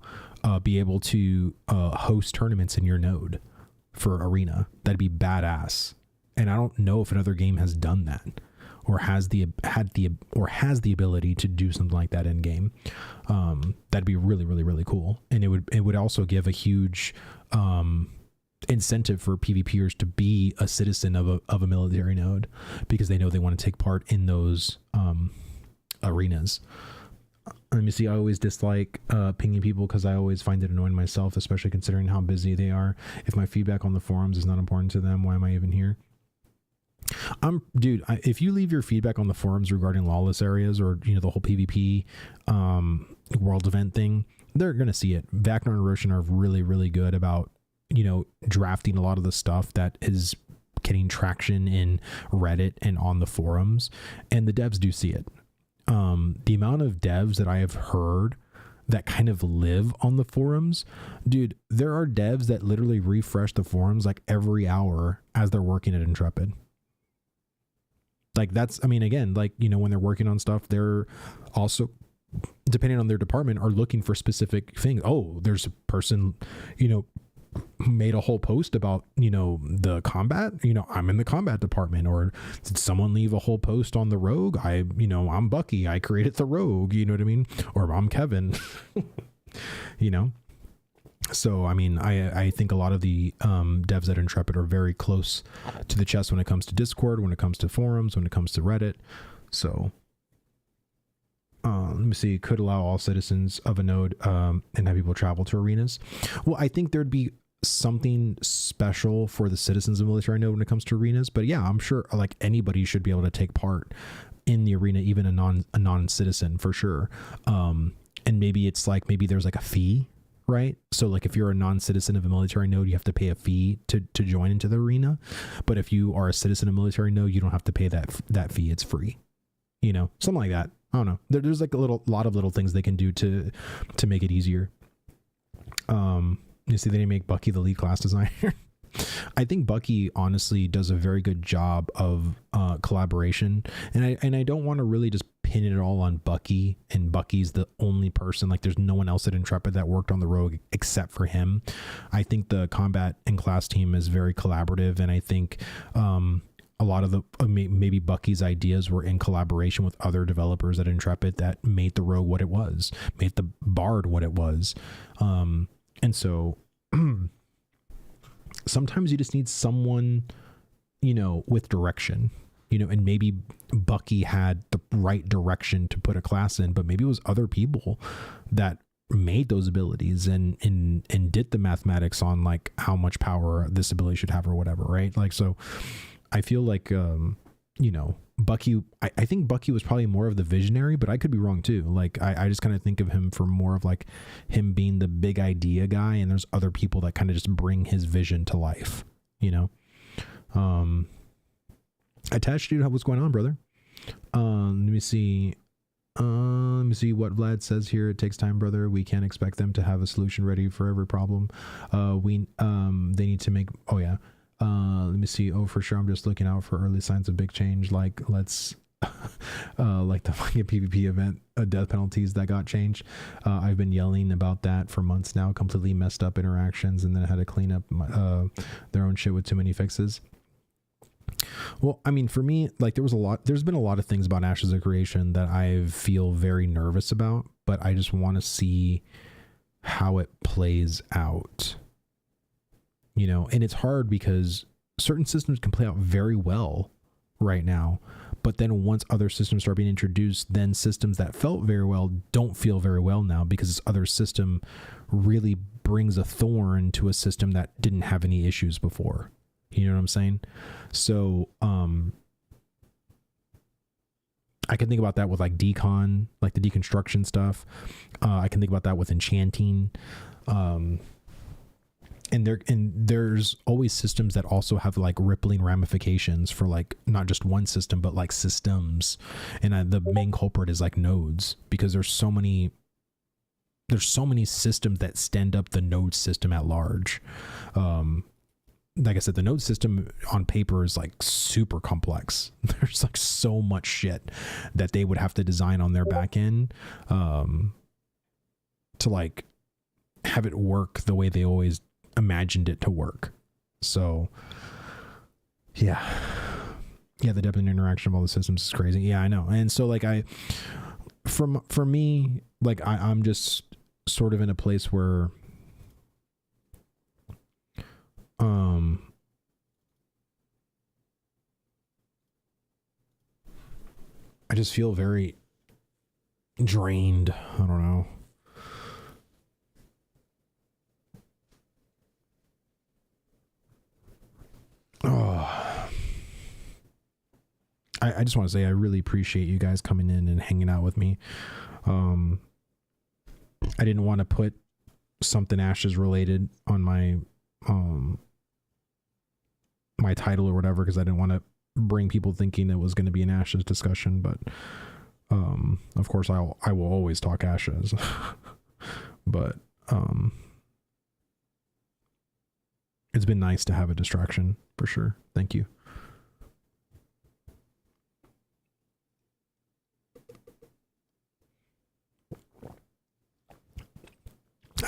be able to host tournaments in your node for arena. That'd be badass. And I don't know if another game has done that, or has the ability to do something like that in game. That'd be really, really, really cool. And it would also give a huge incentive for PvPers to be a citizen of a military node, because they know they want to take part in those arenas. Let me see. I always dislike pinging people because I always find it annoying myself, especially considering how busy they are. If my feedback on the forums is not important to them, why am I even here? Dude, if you leave your feedback on the forums regarding lawless areas, or, you know, the whole PvP world event thing, they're going to see it. Vacnar and Roshan are really, really good about, you know, drafting a lot of the stuff that is getting traction in Reddit and on the forums, and the devs do see it. The amount of devs that I have heard that kind of live on the forums, dude, there are devs that literally refresh the forums like every hour as they're working at Intrepid. Like, that's, I mean, again, like, you know, when they're working on stuff, they're also, depending on their department, are looking for specific things. Oh, there's a person, you know, made a whole post about, you know, the combat, you know, I'm in the combat department. Or did someone leave a whole post on the rogue? I'm Bucky, I created the rogue, you know what I mean? Or I'm Kevin. You know? So, I mean, I think a lot of the devs at Intrepid are very close to the chest when it comes to Discord, when it comes to forums, when it comes to Reddit. So, let me see, could allow all citizens of a node and have people travel to arenas. Well, I think there'd be something special for the citizens of military node when it comes to arenas. But yeah, I'm sure like anybody should be able to take part in the arena, even a non-citizen, for sure. And maybe it's like, maybe there's like a fee, right? So like if you're a non-citizen of a military node, you have to pay a fee to join into the arena. But if you are a citizen of a military node, you don't have to pay that fee. It's free, you know, something like that. I don't know. There's like a lot of little things they can do to make it easier. You see, they didn't make Bucky the lead class designer. I think Bucky honestly does a very good job of collaboration, and I don't want to really just pin it all on Bucky, and Bucky's the only person. Like, there's no one else at Intrepid that worked on the rogue except for him. I think the combat and class team is very collaborative, and I think a lot of the maybe Bucky's ideas were in collaboration with other developers at Intrepid that made the rogue what it was, made the bard what it was. And so sometimes you just need someone, you know, with direction, you know, and maybe Bucky had the right direction to put a class in, but maybe it was other people that made those abilities and did the mathematics on like how much power this ability should have or whatever. Right. Like, so I feel like, you know, Bucky, I think Bucky was probably more of the visionary, but I could be wrong too. Like, I just kind of think of him for more of like him being the big idea guy, and there's other people that kind of just bring his vision to life, you know? Attached, dude, what's going on, brother? Let me see what Vlad says here. It takes time, brother. We can't expect them to have a solution ready for every problem. They need to make, oh yeah. Let me see. Oh, for sure. I'm just looking out for early signs of big change. Like, let's, like the fucking PvP event, death penalties that got changed. I've been yelling about that for months now. Completely messed up interactions, and then had to clean up their own shit with too many fixes. Well, I mean, for me, like, there's been a lot of things about Ashes of Creation that I feel very nervous about, but I just want to see how it plays out. You know, and it's hard because certain systems can play out very well right now, but then once other systems start being introduced, then systems that felt very well don't feel very well now, because this other system really brings a thorn to a system that didn't have any issues before. You know what I'm saying? So, I can think about that with like decon, like the deconstruction stuff. I can think about that with enchanting. And there's always systems that also have like rippling ramifications for like not just one system but like systems, and the main culprit is like nodes, because there's so many systems that stand up the node system at large. Like I said, the node system on paper is like super complex. There's like so much shit that they would have to design on their back end to like have it work the way they always imagined it to work. So yeah, the depth and interaction of all the systems is crazy. Yeah, I know. And so like for me, like I'm just sort of in a place where I just feel very drained. I don't know. Oh, I just want to say I really appreciate you guys coming in and hanging out with me. I didn't want to put something Ashes related on my my title or whatever, because I didn't want to bring people thinking it was going to be an Ashes discussion, but of course I will always talk Ashes. But it's been nice to have a distraction for sure. Thank you.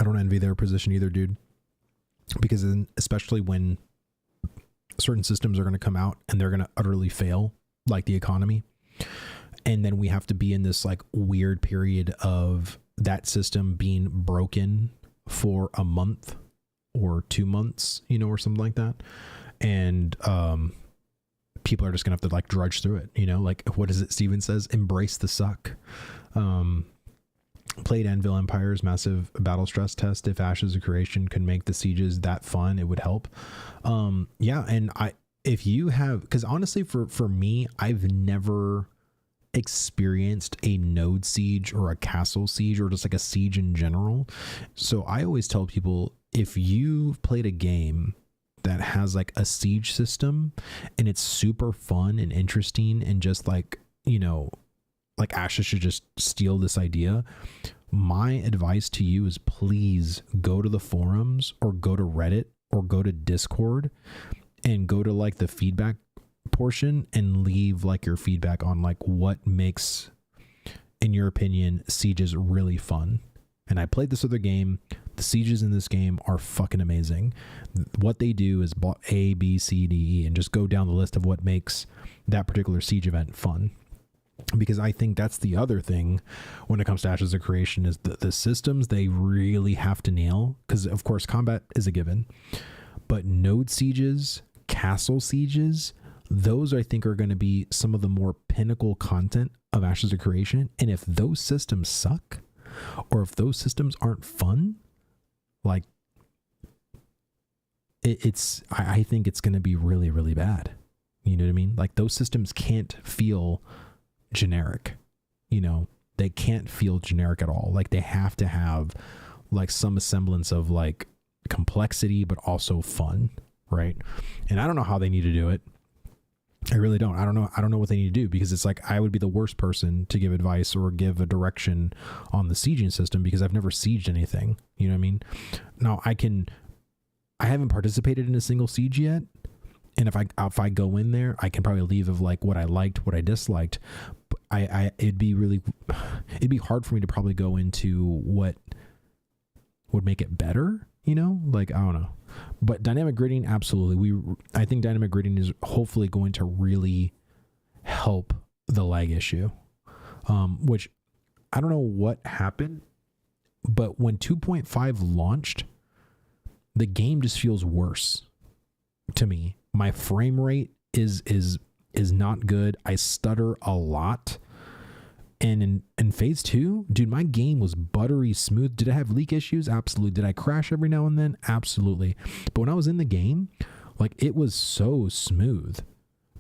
I don't envy their position either, dude, because then, especially when certain systems are going to come out and they're going to utterly fail, like the economy, and then we have to be in this like weird period of that system being broken for a month or 2 months, you know, or something like that, and people are just gonna have to like drudge through it, you know, like what is it Steven says, embrace the suck. Played Anvil Empire's massive battle stress test. If Ashes of Creation could make the sieges that fun, it would help. Yeah, and if you have, because honestly for me, I've never experienced a node siege or a castle siege or just like a siege in general. So I always tell people, if you've played a game that has like a siege system and it's super fun and interesting and just like, you know, like Ashes should just steal this idea, my advice to you is please go to the forums or go to Reddit or go to Discord and go to like the feedback portion and leave like your feedback on like what makes, in your opinion, sieges really fun. And I played this other game. The sieges in this game are fucking amazing. What they do is A, B, C, D, E, and just go down the list of what makes that particular siege event fun. Because I think that's the other thing when it comes to Ashes of Creation is the systems they really have to nail. Because of course combat is a given, but node sieges, castle sieges, those I think are going to be some of the more pinnacle content of Ashes of Creation. And if those systems suck, or if those systems aren't fun, like I think it's going to be really, really bad. You know what I mean? Like those systems can't feel generic, you know, they can't feel generic at all. Like they have to have like some semblance of like complexity, but also fun. Right. And I don't know how they need to do it. I really don't. I don't know what they need to do, because it's like I would be the worst person to give advice or give a direction on the sieging system because I've never sieged anything. You know what I mean? Now I haven't participated in a single siege yet. And if I go in there, I can probably leave of like what I liked, what I disliked. It'd be hard for me to probably go into what would make it better, you know, like, I don't know. But dynamic gridding, absolutely. I think dynamic gridding is hopefully going to really help the lag issue, which I don't know what happened, but when 2.5 launched, the game just feels worse to me. My frame rate is not good. I stutter a lot. And in phase 2, dude, my game was buttery smooth. Did I have leak issues? Absolutely. Did I crash every now and then? Absolutely. But when I was in the game, like it was so smooth.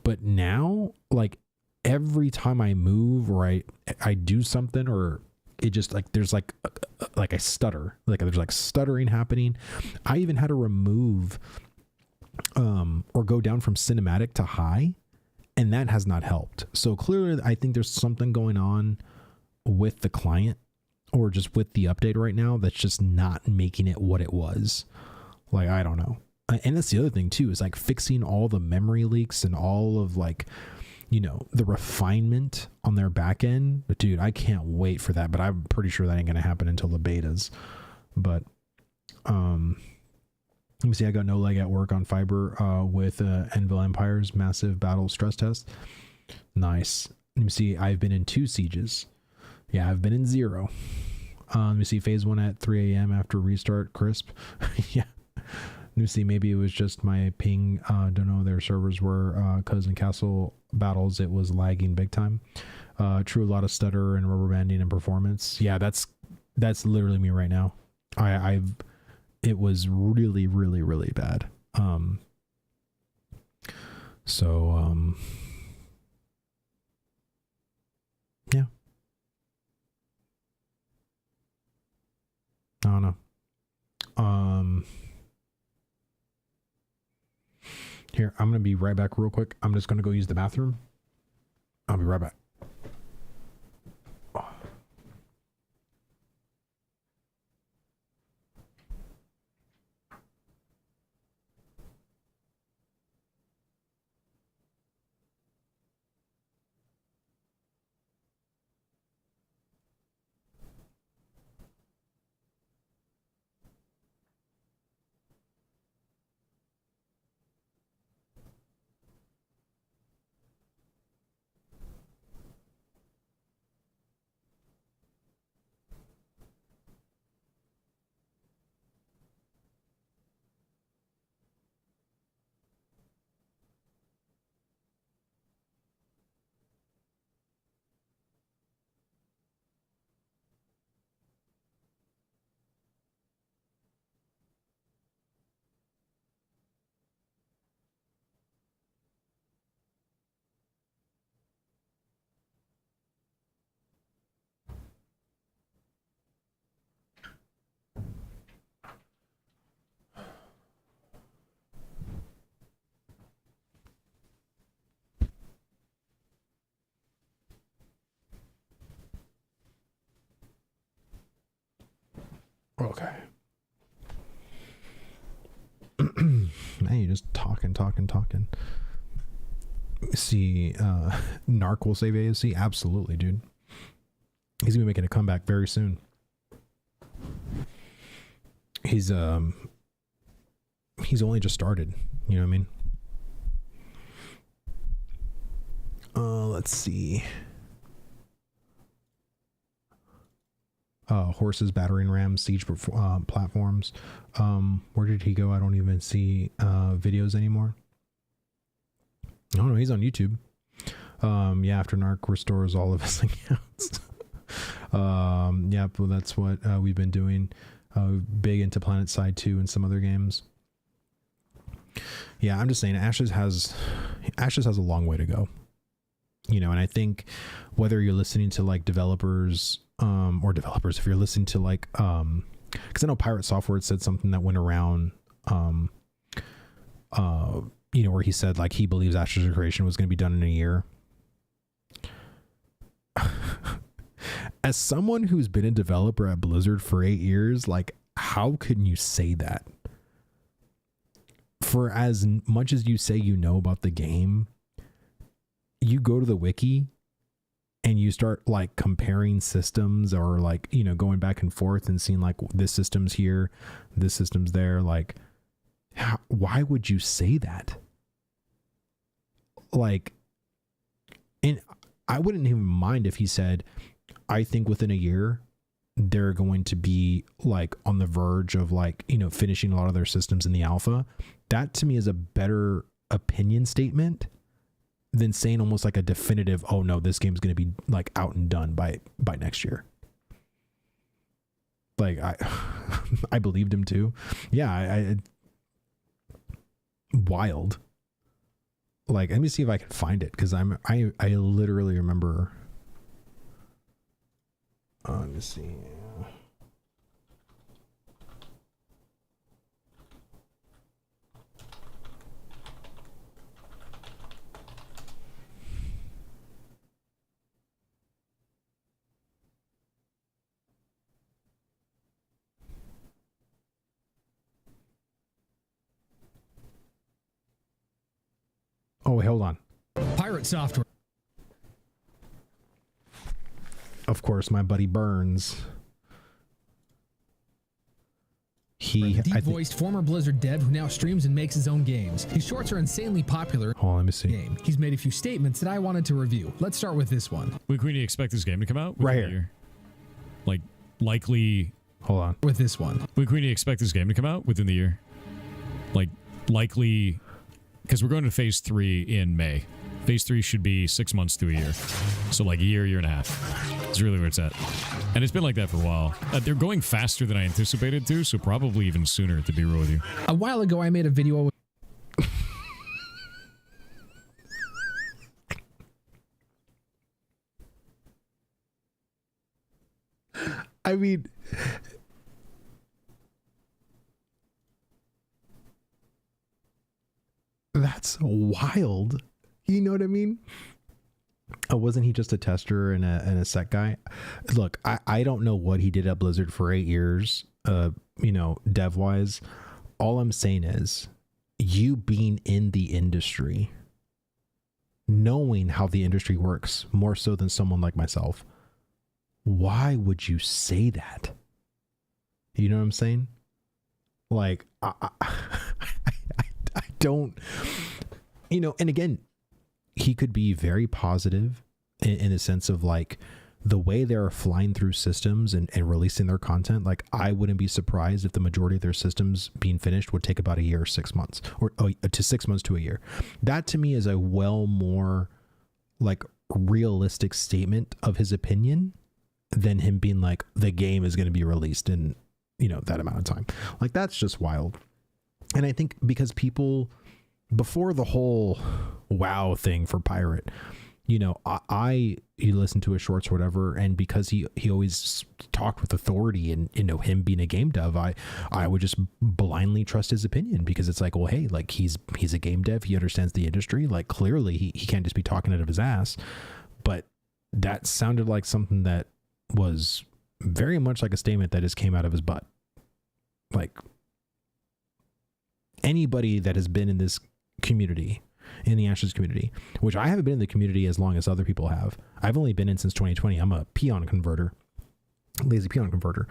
But now, like every time I move or I do something, or it just like there's like a stutter, like there's like stuttering happening. I even had to remove or go down from cinematic to high, and that has not helped. So clearly I think there's something going on with the client or just with the update right now that's just not making it what it was. Like, I don't know. And that's the other thing too, is like fixing all the memory leaks and all of like, you know, the refinement on their back end. But dude, I can't wait for that, but I'm pretty sure that ain't going to happen until the betas. But let me see, I got no leg at work on fiber with Anvil Empire's massive battle stress test. Nice. Let me see, I've been in 2 sieges. Yeah, I've been in 0. Let me see, phase 1 at 3 a.m. after restart, crisp. Yeah. Let me see, maybe it was just my ping. Don't know, their servers were because in Castle Battles it was lagging big time. True, a lot of stutter and rubber banding and performance. Yeah, that's literally me right now. It was really, really, really bad. Yeah. I don't know. Here, I'm going to be right back real quick. I'm just going to go use the bathroom. I'll be right back. Okay. Man, you just talking. See, Narc will save ASC. Absolutely, dude. He's gonna be making a comeback very soon. He's only just started. You know what I mean? Let's see. Horses, battering rams, siege platforms. Where did he go? I don't even see videos anymore. Oh no, he's on YouTube. Yeah, after Narc restores all of his accounts. Yeah, well, that's what we've been doing. Big into Planet Side 2 and some other games. Yeah, I'm just saying Ashes has a long way to go. You know, and I think whether you're listening to like developers, if you're listening to like, because I know Pirate Software said something that went around, you know, where he said like he believes Ashes of Creation was going to be done in a year. As someone who's been a developer at Blizzard for 8 years, like, how can you say that? For as much as you say you know about the game, you go to the wiki and you start like comparing systems or like, you know, going back and forth and seeing like this system's here, this system's there. Like, why would you say that? Like, and I wouldn't even mind if he said, I think within a year, they're going to be like on the verge of like, you know, finishing a lot of their systems in the alpha. That to me is a better opinion statement than saying almost like a definitive, oh no, this game's going to be like out and done by next year. Like I believed him too. Yeah. I wild. Like, let me see if I can find it. Cause I literally remember, Let me see. Oh, wait, hold on. Pirate software. Of course, my buddy Burns. Deep-voiced former Blizzard dev who now streams and makes his own games. His shorts are insanely popular. Oh, let me see. Game. He's made a few statements that I wanted to review. Let's start with this one. When do you expect this game to come out? Right here. Like, likely... Hold on. With this one. When do you expect this game to come out? Within the year? Like, likely... Because we're going to phase 3 in May. Phase 3 should be 6 months to a year. So like a year and a half. It's really where it's at. And it's been like that for a while. They're going faster than I anticipated to, so probably even sooner, to be real with you. A while ago, I made a video... I mean... That's wild. You know what I mean? Wasn't he just a tester and a set guy? Look, I don't know what he did at Blizzard for 8 years, dev wise. All I'm saying is, you being in the industry, knowing how the industry works more so than someone like myself, why would you say that? You know what I'm saying? Like, I don't, and again, he could be very positive in a sense of like the way they're flying through systems and releasing their content. Like, I wouldn't be surprised if the majority of their systems being finished would take about a year or 6 months, or to 6 months to a year. That to me is a more like realistic statement of his opinion than him being like, the game is going to be released in, that amount of time. Like, that's just wild. And I think because people, before the whole WoW thing for Pirate, you listen to his shorts or whatever, and because he always talked with authority and, him being a game dev, I would just blindly trust his opinion, because it's like, well, hey, like he's a game dev. He understands the industry. Like, clearly he can't just be talking out of his ass. But that sounded like something that was very much like a statement that just came out of his butt. Like, anybody that has been in this community, in the Ashes community, which I haven't been in the community as long as other people have. I've only been in since 2020. I'm a peon converter, lazy peon converter.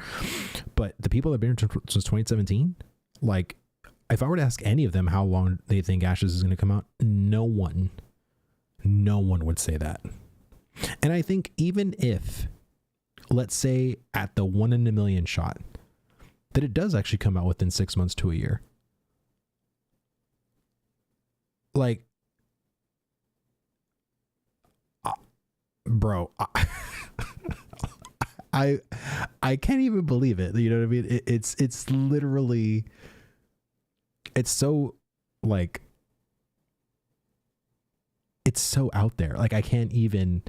But the people that have been in since 2017, like, if I were to ask any of them how long they think Ashes is going to come out, no one would say that. And I think even if, let's say at the 1 in a million shot, that it does actually come out within 6 months to a year. Like, bro, I can't even believe it. You know what I mean? It's literally, it's so, like, it's so out there. Like, I can't even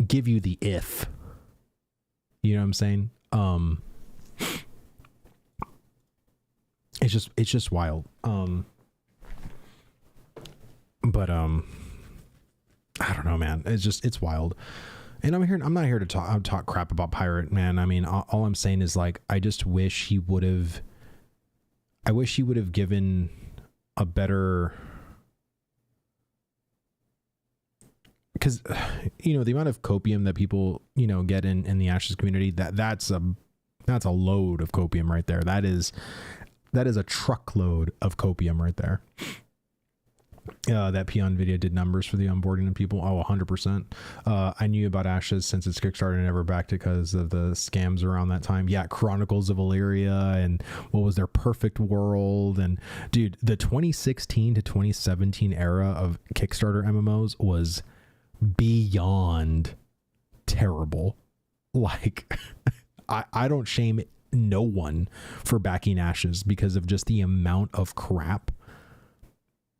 give you the if. You know what I'm saying? It's just wild. But I don't know, man. It's wild. And I'm not here to talk crap about Pirate, man. I mean, all I'm saying is, like, I wish he would have given a better, because the amount of copium that people get in the Ashes community, that's a load of copium right there. That is a truckload of copium right there. That peon video did numbers for the onboarding of people. Oh, 100%. I knew about Ashes since its Kickstarter and never backed it because of the scams around that time. Yeah, Chronicles of Illyria and what was their Perfect World. And dude, the 2016 to 2017 era of Kickstarter MMOs was beyond terrible. Like, I don't shame no one for backing Ashes because of just the amount of crap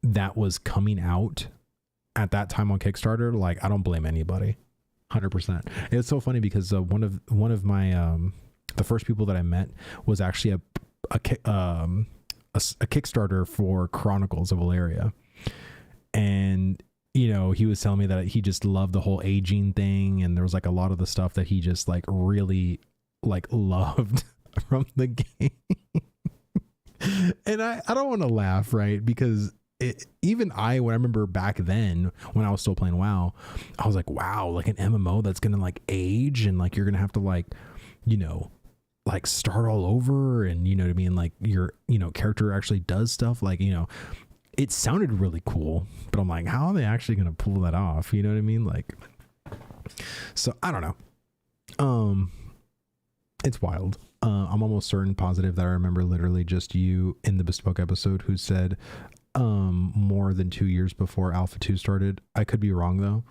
that was coming out at that time on Kickstarter. Like, I don't blame anybody. 100%. It's so funny because one of my the first people that I met was actually a Kickstarter for Chronicles of Valeria, and you know, he was telling me that he just loved the whole aging thing, and there was like a lot of the stuff that he just like really like loved from the game. And I don't want to laugh, right? Because when I remember back then when I was still playing WoW, I was like, wow, like an MMO that's gonna like age, and like you're gonna have to like, you know, like start all over, and you know what I mean, like your, you know, character actually does stuff, like, you know, it sounded really cool, but I'm like, how are they actually gonna pull that off? You know what I mean? Like, so I don't know. It's wild. I'm almost certain positive that I remember literally just you in the Bespoke episode who said more than 2 years before Alpha 2 started. I could be wrong though.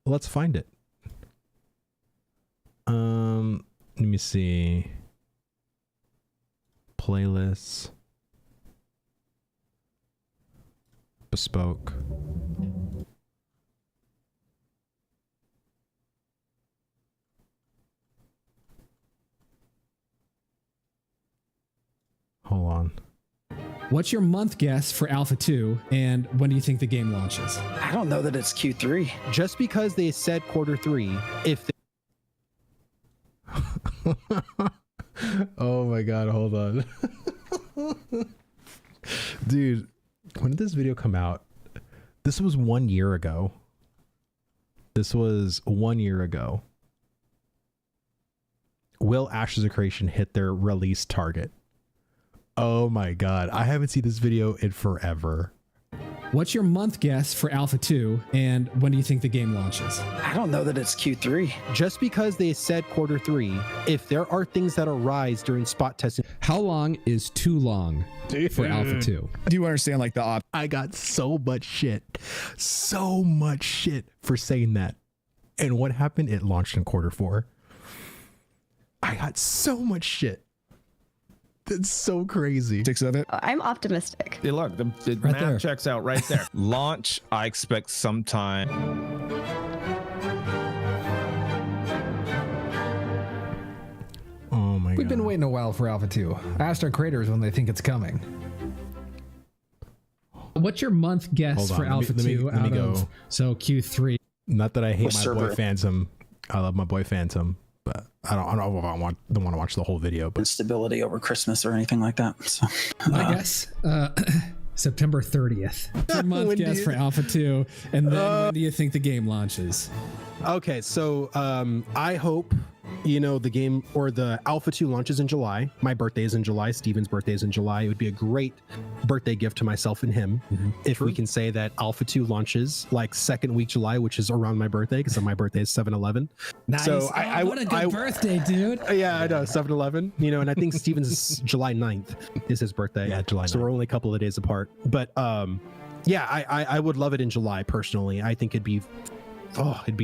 Let's find it. Let me see. Playlists. Bespoke. Hold on. What's your month guess for Alpha 2, and when do you think the game launches? I don't know that it's Q3. Just because they said Q3, if Oh my god, hold on. Dude, when did this video come out? This was 1 year ago. This was 1 year ago. Will Ashes of Creation hit their release target? Oh my god, I haven't seen this video in forever. What's your month guess for Alpha 2, and when do you think the game launches? I don't know that it's Q3. just because they said Q3, if there are things that arise during spot testing, How long is too long for Alpha 2? Do you understand like the I got so much shit for saying that. And what happened? It launched in Q4. I got so much shit. That's so crazy. optics of it? I'm optimistic. Yeah, look, the Right math there. checks out right there. Launch, I expect sometime. Oh my god. We've been waiting a while for Alpha 2. I asked our creators when they think it's coming. What's your month guess Hold on, for let me- Alpha let me- 2 let me out go. of, so Q3? Not that I hate What my server? boy Phantom. I love my boy Phantom, but I don't know if I don't want to watch the whole video. But Instability over Christmas or anything like that. So, My guess, September 30th. What's your month When do guess you- for Alpha 2, and then when do you think the game launches? okay, so I hope, you know, the game or the Alpha 2 launches in July. My birthday is in July. Steven's birthday is in July. It would be a great birthday gift to myself and him if we can say that Alpha 2 launches like second week July, which is around my birthday because my birthday is 7/11. Nice. So What a good birthday, dude. Yeah, I know, 7/11. You know, and I think Steven's is July 9th is his birthday. Yeah, July So 9th. we're only a couple of days apart. But yeah, I would love it in July personally. I think it'd be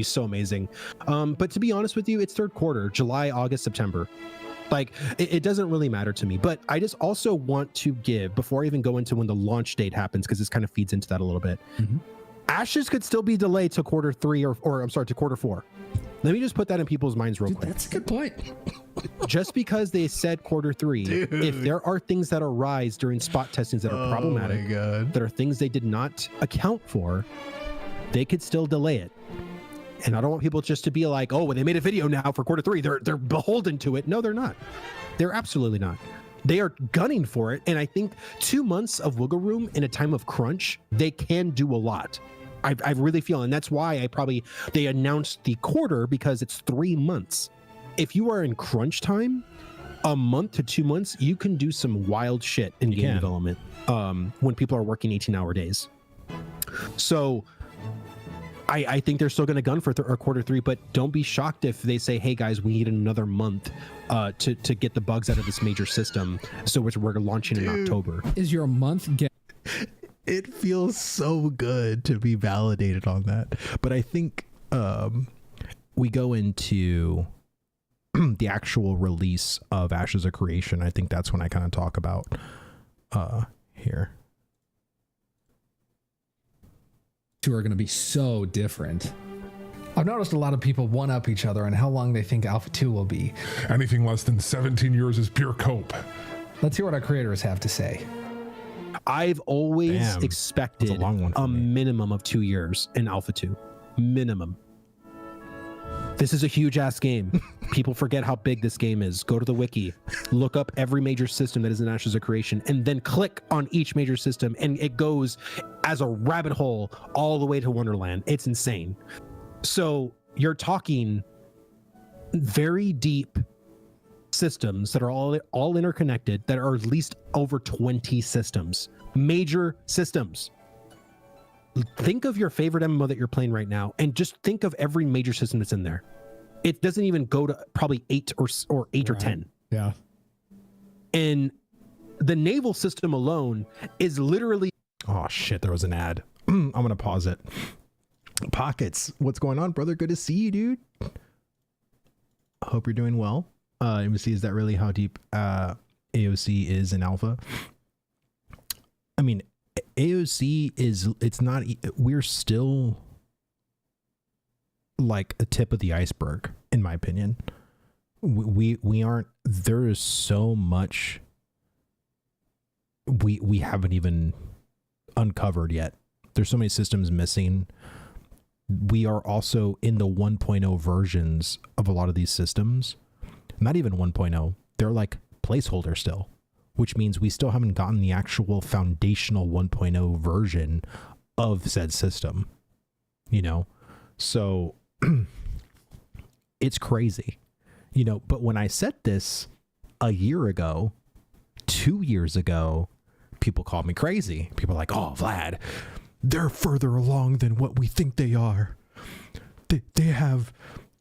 so amazing. But to be honest with you, it's third quarter, July, August, September. Like it doesn't really matter to me. But I just also want to give, before I even go into when the launch date happens, because this kind of feeds into that a little bit. Ashes could still be delayed to Q3 or I'm sorry, to Q4. Let me just put that in people's minds real quick. That's a good point. Just because they said Q3, if there are things that arise during spot testings that are problematic, god. that are things they did not account for, they could still delay it. And I don't want people just to be like, oh, well, they made a video now for Q3. They're beholden to it. No, they're not. They're absolutely not. They are gunning for it. And I think 2 months of wiggle room in a time of crunch, they can do a lot. I really feel, and that's why they announced the quarter, because it's 3 months. If you are in crunch time, a month to 2 months, you can do some wild shit in game development when people are working 18-hour days. So I think they're still going to gun for Q3, but don't be shocked if they say, hey guys, we need another month to get the bugs out of this major system. So we're launching in October. Is your month guess? It feels so good to be validated on that. But I think we go into the actual release of Ashes of Creation. I think that's when I kind of talk about here. two are going to be so different. I've noticed a lot of people one-up each other on how long they think Alpha 2 will be. Anything less than 17 years is pure cope. Let's hear what our creators have to say. I've always Damn, expected that's a long one for a me. minimum of 2 years in Alpha 2. Minimum. This is a huge ass game. People forget how big this game is. Go to the wiki, look up every major system that is in Ashes of Creation, and then click on each major system, and it goes as a rabbit hole all the way to Wonderland. It's insane. So you're talking very deep systems that are all interconnected, that are at least over 20 systems, major systems. Think of your favorite MMO that you're playing right now, and just think of every major system that's in there. It doesn't even go to probably 8 or 8 or 10. Yeah. And the naval system alone is literally. Oh shit, there was an ad. I'm gonna pause it. Pockets, what's going on, brother? Good to see you, dude. Hope you're doing well. Let me see, is that really how deep AOC is in alpha? I mean, AOC is, it's not, we're still like a tip of the iceberg, in my opinion. We aren't, there is so much we haven't even uncovered yet. There's so many systems missing. We are also in the 1.0 versions of a lot of these systems. Not even 1.0. They're like placeholder still, which means we still haven't gotten the actual foundational 1.0 version of said system, you know? So it's crazy, you know, but when I said this a year ago, 2 years ago, people called me crazy. People are like, oh, Vlad, they're further along than what we think they are. They have,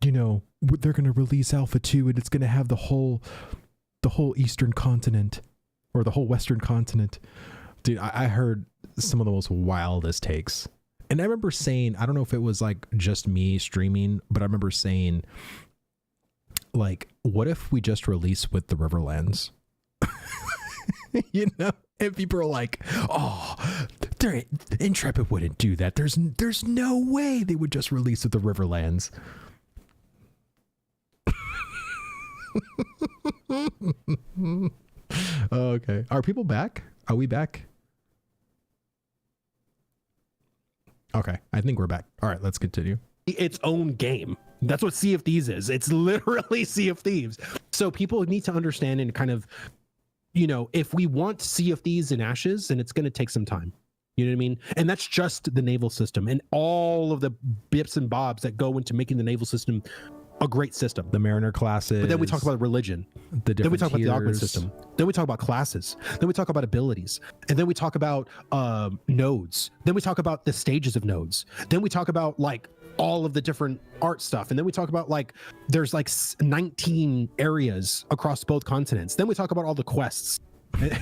you know, they're going to release Alpha 2 and it's going to have the whole Eastern continent or the whole Western continent. Dude, I heard some of the most wildest takes. And I remember saying, I don't know if it was like just me streaming, but I remember saying, like, what if we just release with the Riverlands? You know? And people are like, oh, Intrepid wouldn't do that. There's no way they would just release with the Riverlands. Okay. Are people back? Are we back? Okay. I think we're back. All right, let's continue. Its own game. That's what Sea of Thieves is. It's literally Sea of Thieves. So people need to understand and kind of, you know, if we want Sea of Thieves in Ashes, then it's going to take some time. You know what I mean? And that's just the naval system and all of the bips and bobs that go into making the naval system a great system. The Mariner classes. But then we talk about religion. Then we talk about the augment system. Then we talk about classes. Then we talk about abilities. And then we talk about nodes. Then we talk about the stages of nodes. Then we talk about like all of the different art stuff. And then we talk about like there's like 19 areas across both continents. Then we talk about all the quests.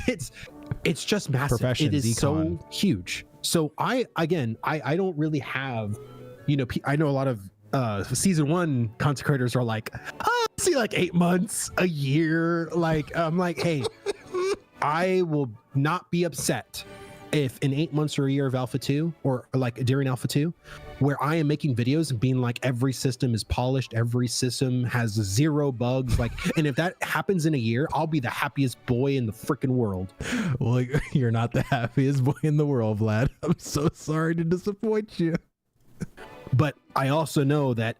It's just massive. Professions, it is econ. so huge. So I don't really have, you know, I know a lot of season 1 content creators are like, oh, I see like 8 months, a year. Like, I'm like, hey, I will not be upset if in 8 months or a year of Alpha 2 or like during Alpha 2, where I am making videos and being like, every system is polished, every system has 0 bugs. Like, and if that happens in a year, I'll be the happiest boy in the freaking world. Well, you're not the happiest boy in the world, Vlad. I'm so sorry to disappoint you. But I also know that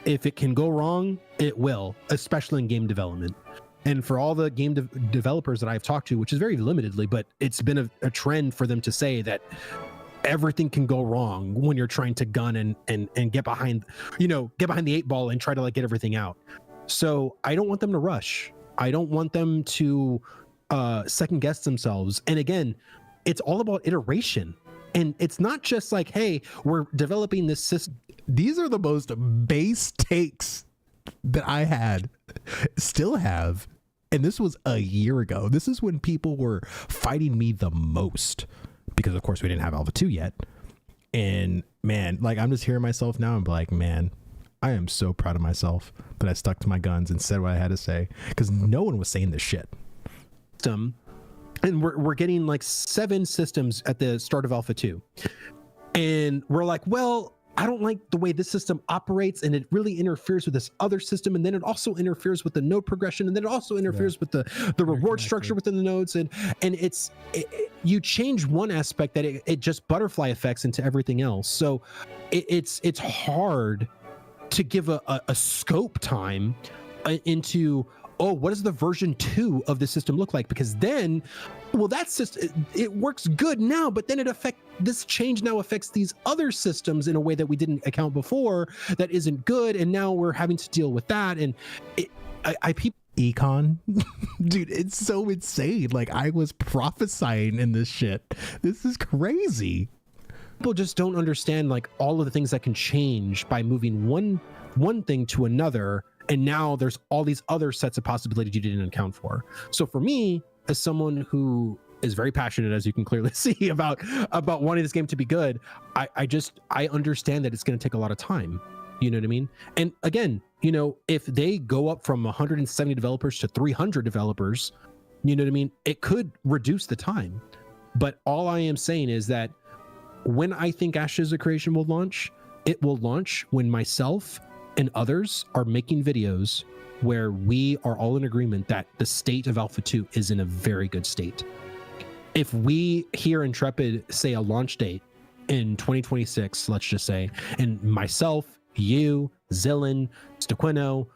if it can go wrong, it will, especially in game development. And for all the game developers that I've talked to, which is very limitedly, but it's been a trend for them to say that everything can go wrong when you're trying to gun and get behind, you know, get behind the 8 ball and try to like get everything out. So I don't want them to rush. I don't want them to second guess themselves. And again, it's all about iteration. And it's not just like, hey, we're developing this system. These are the most base takes that I had, still have. And this was a year ago. This is when people were fighting me the most because, of course, we didn't have Alpha 2 yet. And man, like, I'm just hearing myself now. I'm like, man, I am so proud of myself that I stuck to my guns and said what I had to say, because no one was saying this shit. And we're getting like 7 systems at the start of Alpha 2. And we're like, well, I don't like the way this system operates, and it really interferes with this other system, and then it also interferes with the node progression, and then it also interferes with the reward structure within the nodes, and you change one aspect that it just butterfly effects into everything else. So it's hard to give a scope time into, oh, what does the version 2 of the system look like? Because then, well, that system, it works good now, but then this change now affects these other systems in a way that we didn't account before that isn't good, and now we're having to deal with that. And econ dude, it's so insane. Like, I was prophesying in this shit. This is crazy. People just don't understand like all of the things that can change by moving one thing to another, and now there's all these other sets of possibilities you didn't account for. So for me, as someone who is very passionate, as you can clearly see, about wanting this game to be good, I understand that it's going to take a lot of time. You know what I mean? And again, you know, if they go up from 170 developers to 300 developers, you know what I mean? It could reduce the time. But all I am saying is that when I think Ashes of Creation will launch, it will launch when myself and others are making videos where we are all in agreement that the state of Alpha 2 is in a very good state. If we here Intrepid say a launch date in 2026, let's just say, and myself, you, Zillin, Staquino,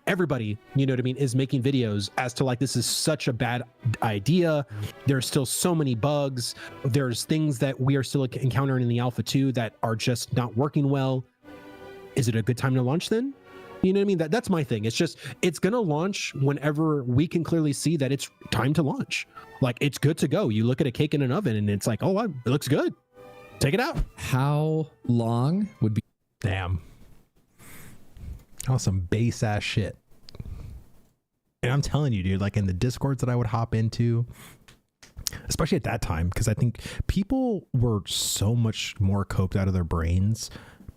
everybody, you know what I mean, is making videos as to like, this is such a bad idea. There's still so many bugs. There's things that we are still encountering in the Alpha 2 that are just not working well. Is it a good time to launch then? You know what I mean? That's my thing. It's just, it's going to launch whenever we can clearly see that it's time to launch. Like, it's good to go. You look at a cake in an oven and it's like, oh, it looks good. Take it out. How long would be? Damn. Oh, some base ass shit. And I'm telling you, dude, like in the Discords that I would hop into, especially at that time, because I think people were so much more coped out of their brains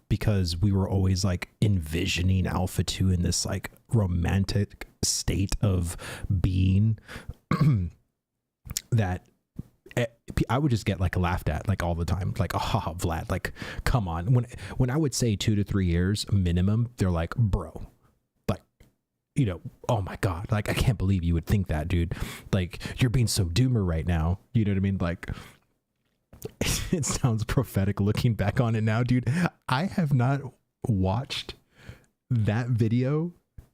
because we were always like envisioning Alpha 2 in this like romantic state of being that I would just get like laughed at like all the time, like, oh, Vlad, like, come on. When I would say 2 to 3 years minimum, they're like, bro, like, you know, oh my God, like, I can't believe you would think that, dude. Like, you're being so doomer right now. You know what I mean? Like, it sounds prophetic looking back on it now, dude. I have not watched that video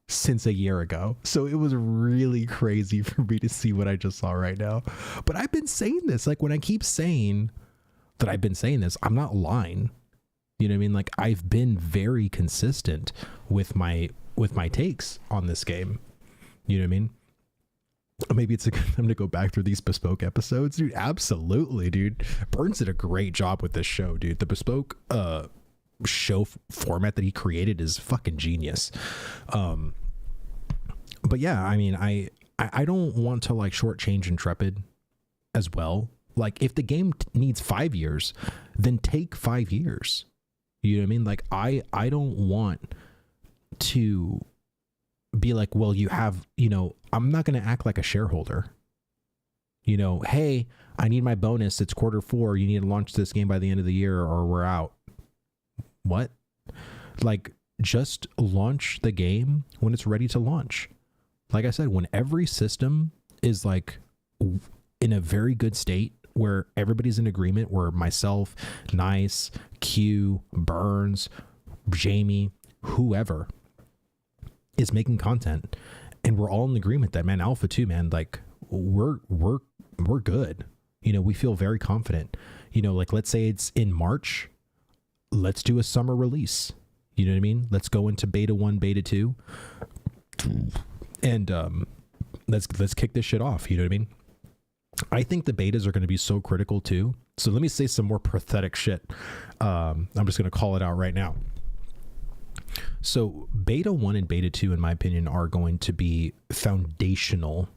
since a year ago, so it was really crazy for me to see what I just saw right now. But I've been saying this, like, when I keep saying that I've been saying this, I'm not lying. You know what I mean? Like, I've been very consistent with my takes on this game. You know what I mean? Maybe it's a good time to go back through these bespoke episodes, dude. Absolutely, dude. Burns did a great job with this show, dude. The bespoke show format that he created is fucking genius. But yeah, I mean, I don't want to like shortchange Intrepid as well. Like, if the game needs 5 years, then take 5 years. You know what I mean? Like, I don't want to be like, well, you have, you know, I'm not going to act like a shareholder. You know, hey, I need my bonus. It's Q4. You need to launch this game by the end of the year or we're out. What? Like, just launch the game when it's ready to launch. Like I said, when every system is like in a very good state where everybody's in agreement, where myself, Nice, Q, Burns, Jamie, whoever is making content, and we're all in agreement that, man, Alpha 2, man, like we're good. You know, we feel very confident. You know, like, let's say it's in March, let's do a summer release. You know what I mean? Let's go into beta 1, beta 2, and let's kick this shit off. You know what I mean? I think the betas are going to be so critical too. So let me say some more pathetic shit. I'm just going to call it out right now. So beta 1 and beta 2, in my opinion, are going to be foundational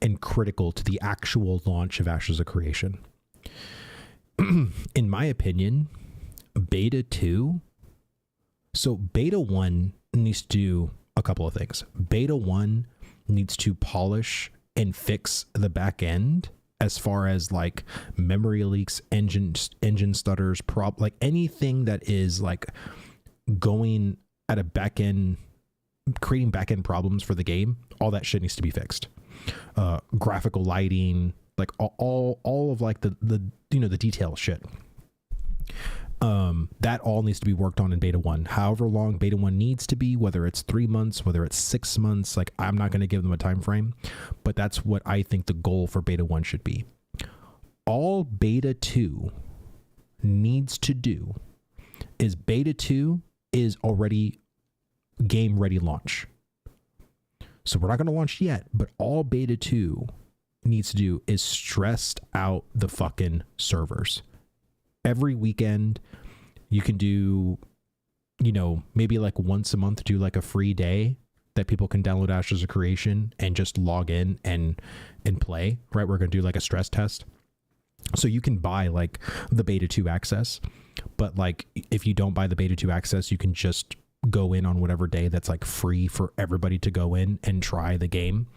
and critical to the actual launch of Ashes of Creation. In my opinion, beta 2, so beta 1 needs to do a couple of things. Beta 1 needs to polish and fix the back end as far as like memory leaks, engine stutters, like anything that is like going at a back end, creating back end problems for the game, all that shit needs to be fixed. Graphical lighting, like all of like the the detail shit. That all needs to be worked on in beta 1. However long beta 1 needs to be, whether it's 3 months, whether it's 6 months, like I'm not going to give them a time frame, but that's what I think the goal for beta 1 should be. All beta 2 needs to do is beta 2 is already game ready launch. So we're not going to launch yet, but all beta 2 needs to do is stressed out the fucking servers. Every weekend you can do, maybe like once a month, do like a free day that people can download Ashes of Creation and just log in and play, right? We're going to do like a stress test. So you can buy like the beta 2 access, but like if you don't buy the beta 2 access, you can just go in on whatever day that's like free for everybody to go in and try the game.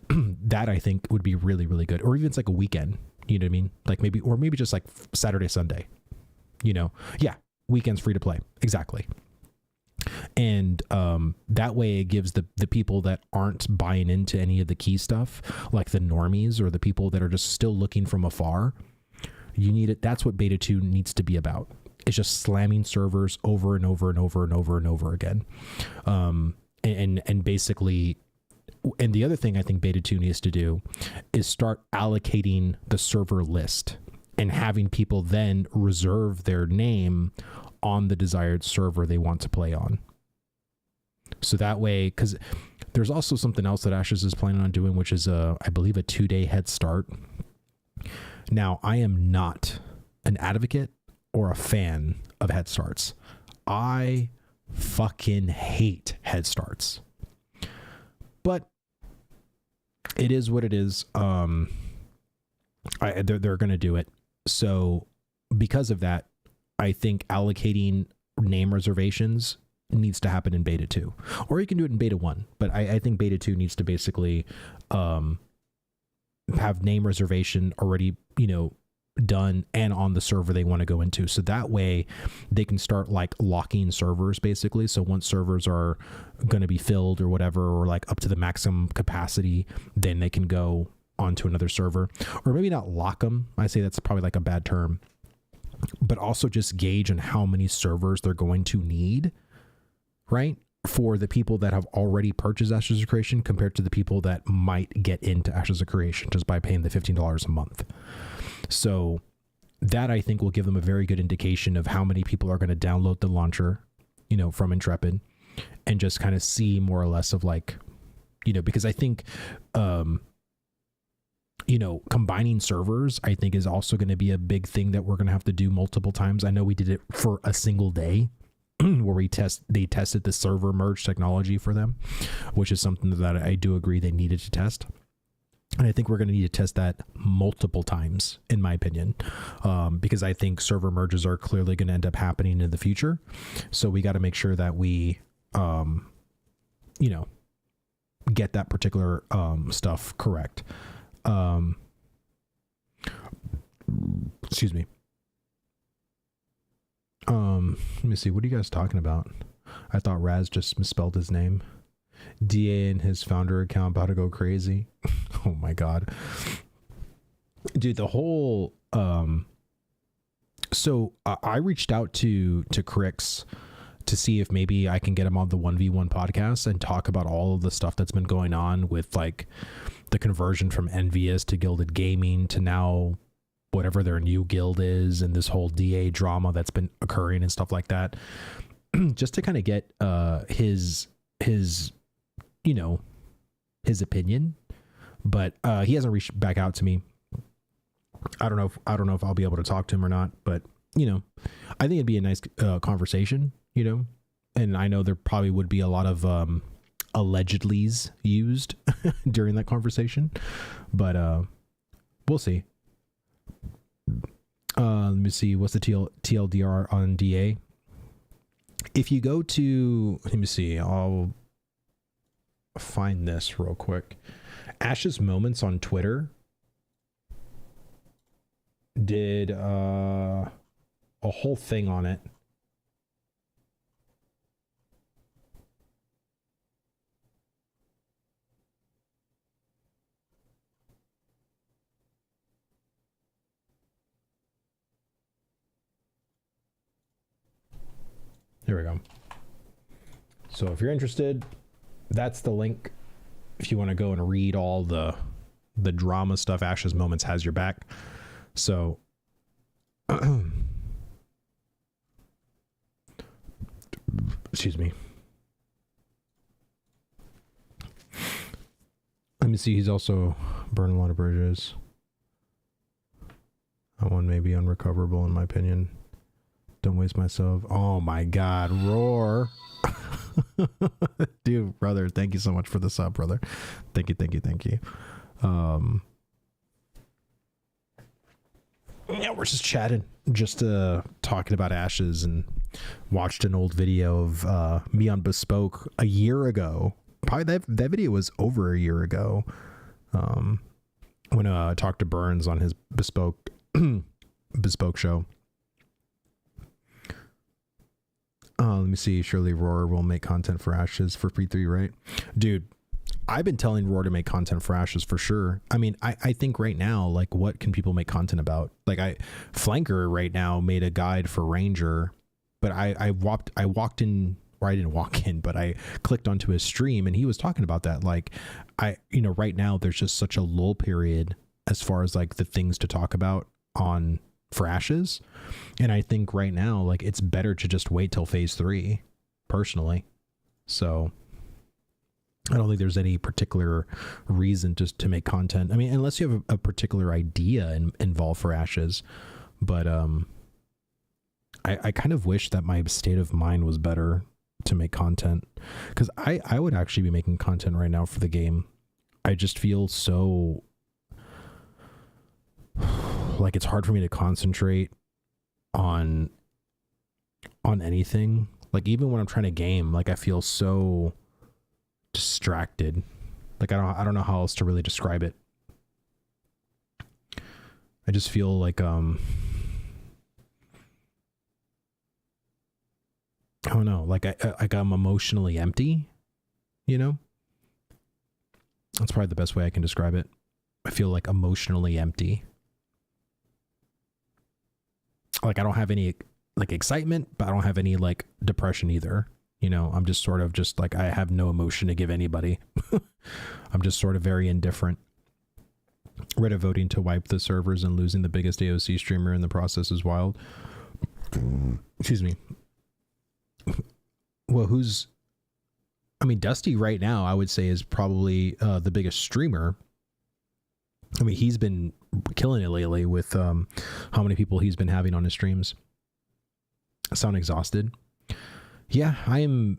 That I think would be really, really good. Or even it's like a weekend. You know what I mean? Like maybe just like Saturday, Sunday, yeah, weekends free to play. Exactly. And that way it gives the people that aren't buying into any of the key stuff, like the normies or the people that are just still looking from afar, you need it. That's what beta 2 needs to be about. It's just slamming servers over and over and over and over and over again. And basically, and the other thing I think beta 2 needs to do is start allocating the server list and having people then reserve their name on the desired server they want to play on. So that way, because there's also something else that Ashes is planning on doing, which is I believe a 2-day head start. Now, I am not an advocate or a fan of head starts. I fucking hate head starts. But it is what it is. They're going to do it. So because of that, I think allocating name reservations needs to happen in beta 2, or you can do it in beta 1. But I think beta 2 needs to basically have name reservation already, done and on the server they want to go into. So that way they can start like locking servers basically. So once servers are going to be filled or whatever, or like up to the maximum capacity, then they can go onto another server, or maybe not lock them. I say that's probably like a bad term, but also just gauge on how many servers they're going to need, right? For the people that have already purchased Ashes of Creation compared to the people that might get into Ashes of Creation just by paying the $15 a month. So that I think will give them a very good indication of how many people are going to download the launcher, from Intrepid, and just kind of see more or less of like, because I think, combining servers, I think is also going to be a big thing that we're going to have to do multiple times. I know we did it for a single day where they tested the server merge technology for them, which is something that I do agree they needed to test. And I think we're going to need to test that multiple times, in my opinion, because I think server merges are clearly going to end up happening in the future. So we got to make sure that we, get that particular stuff correct. Excuse me. Let me see. What are you guys talking about? I thought Raz just misspelled his name. DA and his founder account about to go crazy. Oh my god, dude, the whole so I reached out to Crix to see if maybe I can get him on the 1v1 podcast and talk about all of the stuff that's been going on with like the conversion from Envious to Gilded Gaming to now whatever their new guild is, and this whole DA drama that's been occurring and stuff like that, just to kind of get his opinion. But he hasn't reached back out to me. I don't know if I'll be able to talk to him or not, but I think it'd be a nice conversation, and I know there probably would be a lot of allegedlys used during that conversation, but we'll see. Let me see, what's the TLDR on DA? If you go to, let me see, I'll find this real quick. Ash's Moments on Twitter did a whole thing on it. There we go. So if you're interested, that's the link. If you want to go and read all the drama stuff, Ashes Moments has your back. So excuse me. Let me see. He's also burned a lot of bridges. That one may be unrecoverable in my opinion. Don't waste myself. Oh my God, Roar. Dude, brother, thank you so much for the sub, brother. Thank you. Yeah, we're just chatting, just talking about Ashes, and watched an old video of me on Bespoke a year ago. Probably that video was over a year ago. When I talked to Burns on his Bespoke show. Let me see. Surely Roar will make content for Ashes for P3, right? Dude, I've been telling Roar to make content for Ashes for sure. I mean, I think right now, like, what can people make content about? Like, Flanker right now made a guide for Ranger, but I walked in, or I didn't walk in, but I clicked onto his stream and he was talking about that. Like, right now there's just such a lull period as far as like the things to talk about for Ashes. And I think right now, like, it's better to just wait till phase 3 personally. So I don't think there's any particular reason just to make content. I mean, unless you have a particular idea involved for Ashes, but I kind of wish that my state of mind was better to make content, because I would actually be making content right now for the game. I just feel so like it's hard for me to concentrate on anything. Like, even when I'm trying to game, like, I feel so distracted. Like, I don't know how else to really describe it. I just feel like I don't know, like I'm emotionally empty, you know? That's probably the best way I can describe it. I feel like emotionally empty. Like, I don't have any like excitement, but I don't have any like depression either. You know, I'm just sort of just like, I have no emotion to give anybody. I'm just sort of very indifferent. Reddit voting to wipe the servers and losing the biggest AOC streamer in the process is wild. Excuse me. Well, Dusty right now, I would say, is probably the biggest streamer. I mean, he's been killing it lately with how many people he's been having on his streams. I sound exhausted. Yeah, I am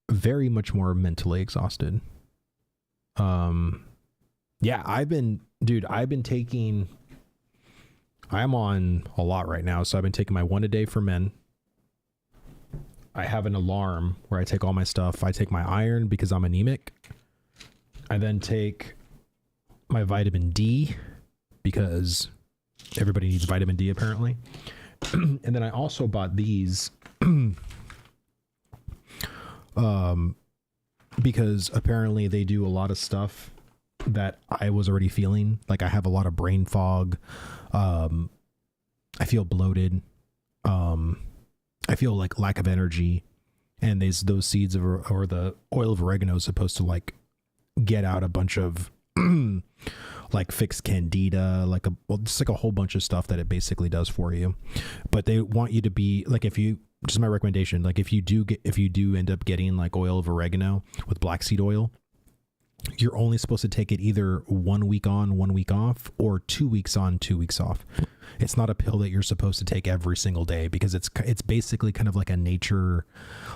very much more mentally exhausted. Yeah, I'm on a lot right now. So I've been taking my 1 a day for men. I have an alarm where I take all my stuff. I take my iron because I'm anemic. I then take my vitamin D because everybody needs vitamin D apparently. And then I also bought these because apparently they do a lot of stuff that I was already feeling. Like, I have a lot of brain fog. I feel bloated. I feel like lack of energy, and those seeds or the oil of oregano is supposed to like get out a bunch of like fix candida, just like a whole bunch of stuff that it basically does for you. But they want you to be like, just my recommendation, like if you do end up getting like oil of oregano with black seed oil, you're only supposed to take it either 1 week on, 1 week off, or 2 weeks on, 2 weeks off. It's not a pill that you're supposed to take every single day, because it's basically kind of like nature's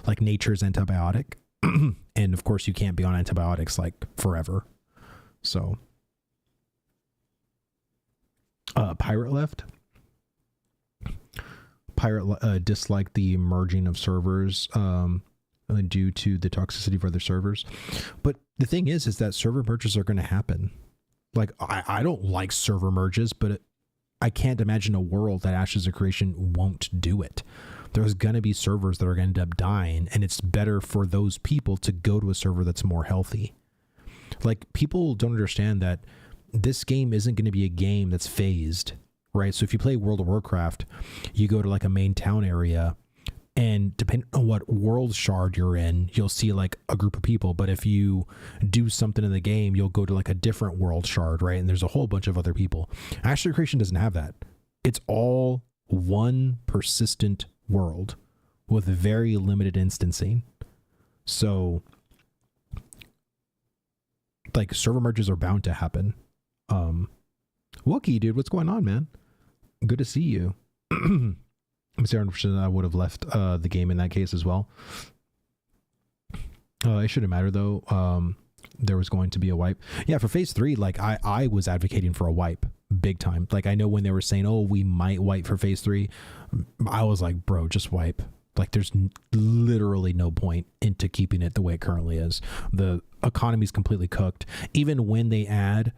antibiotic. And of course you can't be on antibiotics like forever. So Pirate left. Pirate disliked the merging of servers due to the toxicity of other servers. But the thing is that server merges are going to happen. Like, I don't like server merges, but I can't imagine a world that Ashes of Creation won't do it. There's going to be servers that are going to end up dying, and it's better for those people to go to a server that's more healthy. Like, people don't understand that this game isn't going to be a game that's phased, right? So if you play World of Warcraft, you go to like a main town area, and depending on what world shard you're in, you'll see like a group of people. But if you do something in the game, you'll go to like a different world shard, right? And there's a whole bunch of other people. Ashes of Creation doesn't have that. It's all one persistent world with very limited instancing. So like server merges are bound to happen. Wookie, dude, what's going on, man? Good to see you. I'm sorry, I would have left the game in that case as well. It shouldn't matter though. There was going to be a wipe. Yeah, for phase 3, like I was advocating for a wipe big time. Like, I know when they were saying, oh, we might wipe for phase 3, I was like, bro, just wipe. Like, there's literally no point into keeping it the way it currently is. The economy's completely cooked. Even when they add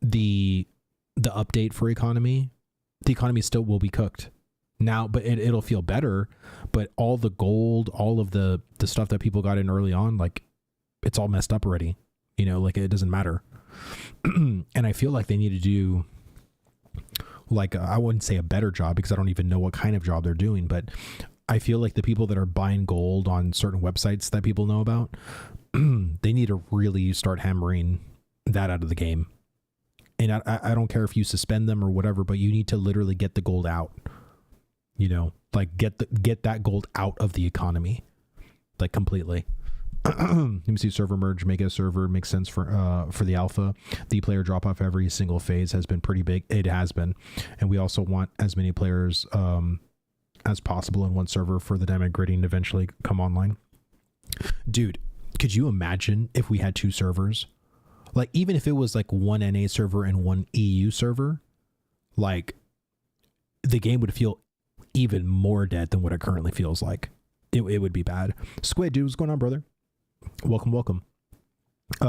the update for economy, the economy still will be cooked now, but it'll feel better. But all the gold, all of the stuff that people got in early on, like, it's all messed up already. You know, like, it doesn't matter. And I feel like they need to do, like, I wouldn't say a better job, because I don't even know what kind of job they're doing, but I feel like the people that are buying gold on certain websites that people know about, they need to really start hammering that out of the game. And I don't care if you suspend them or whatever, but you need to literally get the gold out. You know, like, get that gold out of the economy, like, completely. Let me see. Server merge, make a server makes sense for the alpha. The player drop off every single phase has been pretty big. It has been, and we also want as many players as possible in one server for the dynamic gridding to eventually come online. Dude, could you imagine if we had 2 servers? Like, even if it was like one NA server and one EU server, like, the game would feel even more dead than what it currently feels like. It would be bad. Squid, dude, what's going on, brother? Welcome.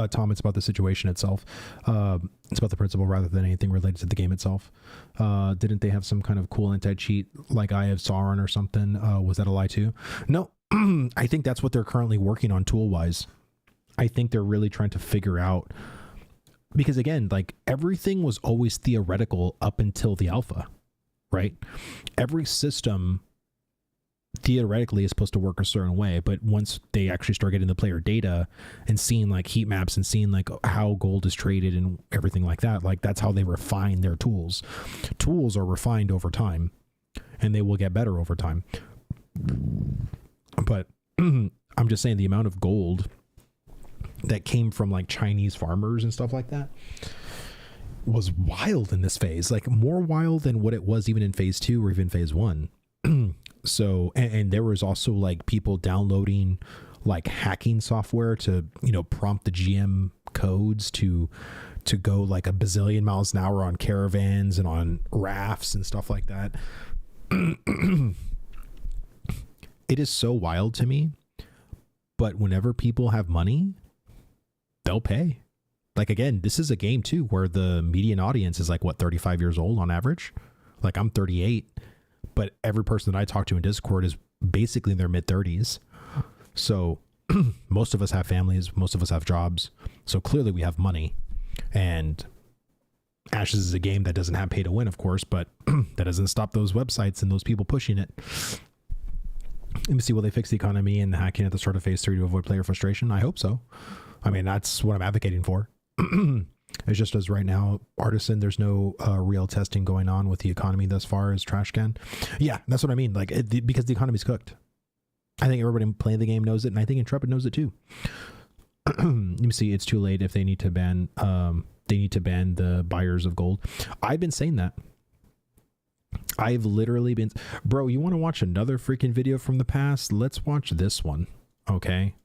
Tom, it's about the situation itself. It's about the principle rather than anything related to the game itself. Didn't they have some kind of cool anti-cheat like Eye of Sauron or something? Was that a lie too? No, I think that's what they're currently working on tool-wise. I think they're really trying to figure out, because again, like, everything was always theoretical up until the alpha, right? Every system theoretically is supposed to work a certain way, but once they actually start getting the player data and seeing like heat maps and seeing like how gold is traded and everything like that, like, that's how they refine their tools. Tools are refined over time, and they will get better over time. But I'm just saying, the amount of gold that came from like Chinese farmers and stuff like that was wild in this phase, like more wild than what it was even in phase 2 or even phase 1. So, and there was also like people downloading like hacking software to, you know, prompt the GM codes to go like a bazillion miles an hour on caravans and on rafts and stuff like that. It is so wild to me, but whenever people have money, they'll pay. Like, again, this is a game too where the median audience is like, what, 35 years old on average? Like, I'm 38, but every person that I talk to in Discord is basically in their mid 30s. So most of us have families, most of us have jobs. So clearly we have money, and Ashes is a game that doesn't have pay to win, of course, but that doesn't stop those websites and those people pushing it. Let me see, will they fix the economy and the hacking at the start of phase 3 to avoid player frustration? I hope so. I mean, that's what I'm advocating for. It's just as right now, Artisan, there's no real testing going on with the economy thus far as trash can. Yeah, that's what I mean. Like, because the economy's cooked. I think everybody playing the game knows it, and I think Intrepid knows it too. Let me see. It's too late if they need to ban. They need to ban the buyers of gold. I've been saying that. I've literally been, bro. You want to watch another freaking video from the past? Let's watch this one. Okay.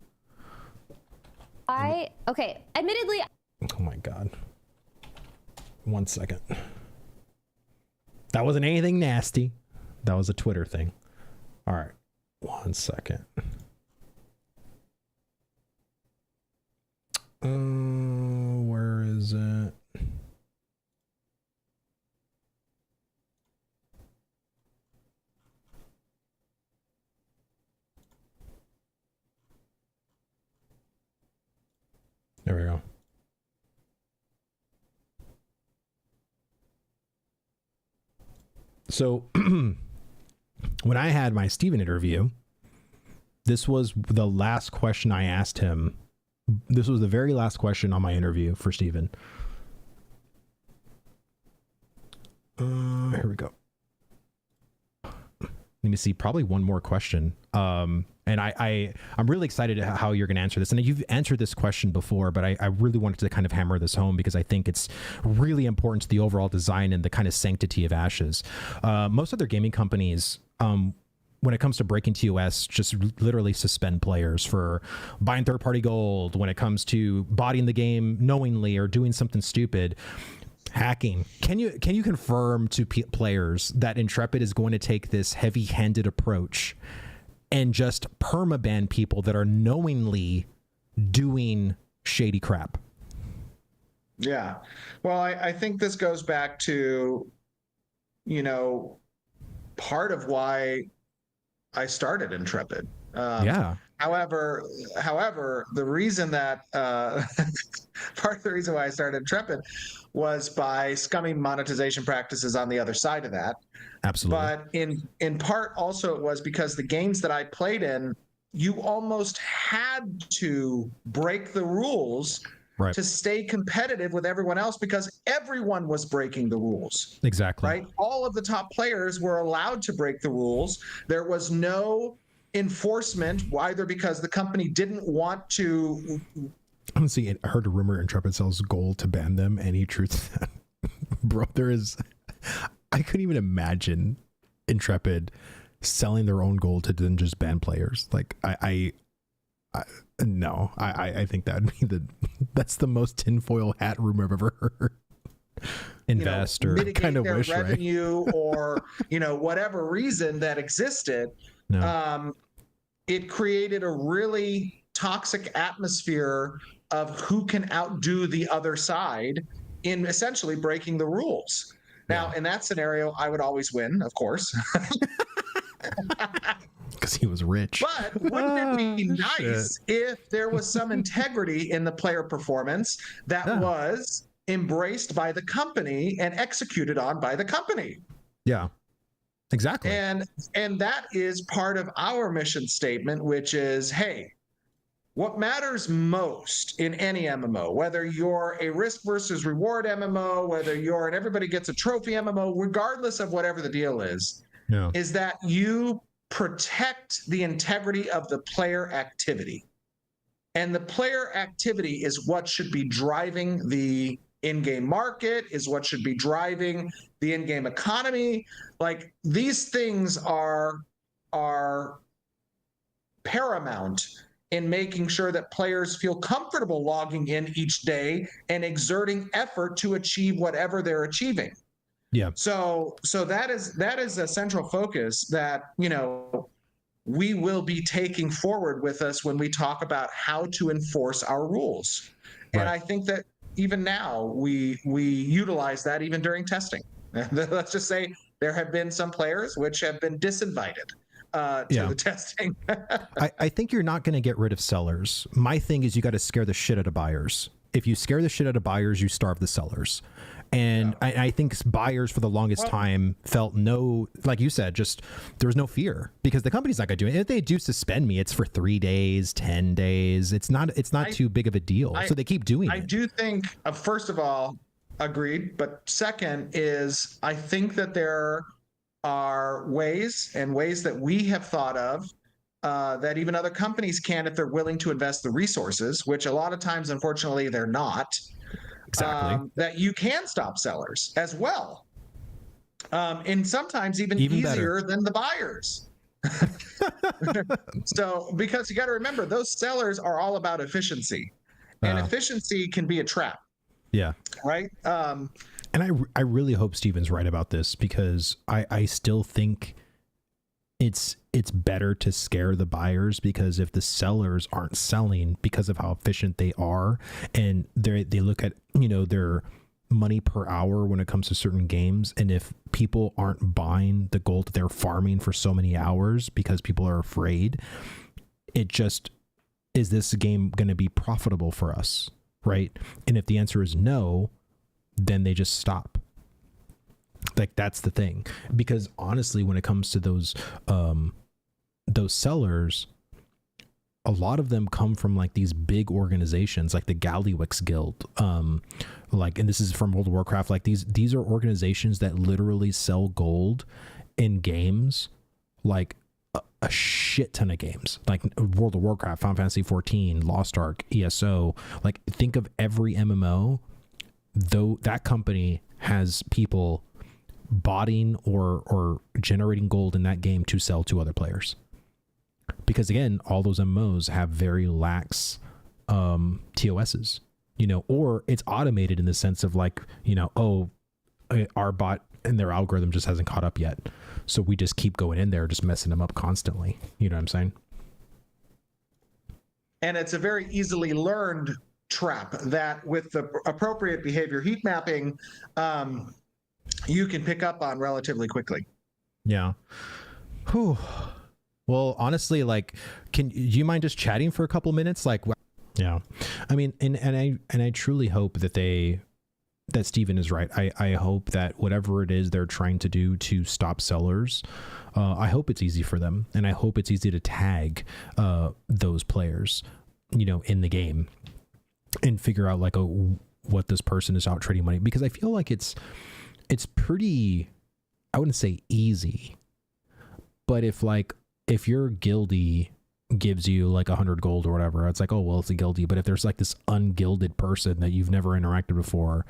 Okay. Admittedly. Oh my God. 1 second. That wasn't anything nasty. That was a Twitter thing. All right. 1 second. Where is it? There we go. So when I had my Steven interview, this was the last question I asked him. This was the very last question on my interview for Steven. Here we go. Let me see. Probably one more question. And I'm really excited at how you're going to answer this. And you've answered this question before, but I really wanted to kind of hammer this home because I think it's really important to the overall design and the kind of sanctity of Ashes. Most other gaming companies, when it comes to breaking TOS, just literally suspend players for buying third-party gold. When it comes to bodying the game knowingly or doing something stupid, hacking. Can you confirm to players that Intrepid is going to take this heavy-handed approach and just permaban people that are knowingly doing shady crap? Yeah. Well, I think this goes back to, part of why I started Intrepid. Yeah. However, the reason that part of the reason why I started Intrepid was by scumming monetization practices on the other side of that. Absolutely. But in part also it was because the games that I played in, you almost had to break the rules to stay competitive with everyone else because everyone was breaking the rules. Exactly. Right? All of the top players were allowed to break the rules. There was no enforcement, either because the company didn't want to. I'm seeing. I heard a rumor Intrepid sells gold to ban them. Any truth to that? Bro, there is. I couldn't even imagine Intrepid selling their own gold to then just ban players. Like I think that'd be that's the most tinfoil hat rumor I've ever heard. Investor kind of wish, revenue, right? Or whatever reason that existed. No. It created a really toxic atmosphere of who can outdo the other side in essentially breaking the rules. Now, in that scenario, I would always win, of course. Because he was rich. But wouldn't it be nice if there was some integrity in the player performance that was embraced by the company and executed on by the company? Yeah. Exactly. And that is part of our mission statement, which is, hey, what matters most in any MMO, whether you're a risk versus reward MMO, whether you're an everybody gets a trophy MMO, regardless of whatever the deal is that you protect the integrity of the player activity. And the player activity is what should be driving the in-game market, is what should be driving the in-game economy. Like, these things are paramount in making sure that players feel comfortable logging in each day and exerting effort to achieve whatever they're achieving. Yeah. So that is a central focus that, we will be taking forward with us when we talk about how to enforce our rules. Right. And I think that even now we utilize that even during testing. Let's just say there have been some players which have been disinvited to the testing. I think you're not going to get rid of sellers. My thing is you got to scare the shit out of buyers. If you scare the shit out of buyers, you starve the sellers. And I think buyers for the longest time felt like you said, just there was no fear because the company's not going to do it. If they do suspend me, it's for 3 days, 10 days. It's not too big of a deal. So they keep doing it. I do think, first of all, agreed. But second is I think that there are ways that we have thought of that even other companies can if they're willing to invest the resources, which a lot of times, unfortunately, they're not. Exactly. That you can stop sellers as well. And sometimes even easier than the buyers. So, because you got to remember, those sellers are all about efficiency. And efficiency can be a trap. Yeah. Right? And I really hope Steven's right about this because I still think it's better to scare the buyers because if the sellers aren't selling because of how efficient they are and they look at their money per hour when it comes to certain games, and if people aren't buying the gold that they're farming for so many hours because people are afraid, it just is this game going to be profitable for us? right? And if the answer is no, then they just stop. Like, that's the thing. Because honestly, when it comes to those sellers, a lot of them come from like these big organizations like the Gallywix Guild, like, and this is from World of Warcraft. Like these are organizations that literally sell gold in games, like a shit ton of games, like World of Warcraft, Final Fantasy 14, Lost Ark, ESO. Like, think of every MMO, though that company has people botting or generating gold in that game to sell to other players. Because again, all those MMOs have very lax TOSs, you know, or it's automated in the sense of like, you know, oh, our bot and their algorithm just hasn't caught up yet. So we just keep going in there, just messing them up constantly. You know what I'm saying? And it's a very easily learned trap that with the appropriate behavior heat mapping, you can pick up on relatively quickly. Yeah. Whew. Well, honestly, like, do you mind just chatting for a couple minutes? Like, yeah, I mean, and I truly hope that Steven is right. I hope that whatever it is they're trying to do to stop sellers, I hope it's easy for them. And I hope it's easy to tag those players, you know, in the game and figure out like what this person is out trading money. Because I feel like it's pretty, I wouldn't say easy, but if your guildie gives you like 100 gold or whatever, it's like, oh, well, it's a guildie. But if there's like this ungilded person that you've never interacted before,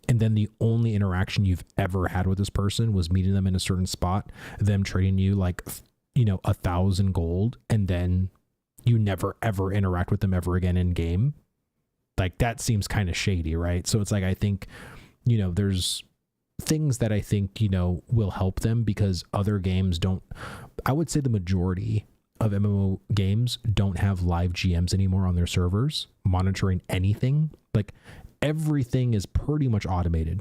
and then the only interaction you've ever had with this person was meeting them in a certain spot, them trading you like, you know, 1,000 gold, and then you never ever interact with them ever again in game, like that seems kind of shady, right? So it's like, I think, you know, there's things that I think, you know, will help them, because other games don't. I would say the majority of MMO games don't have live GMs anymore on their servers monitoring anything. Like, everything is pretty much automated.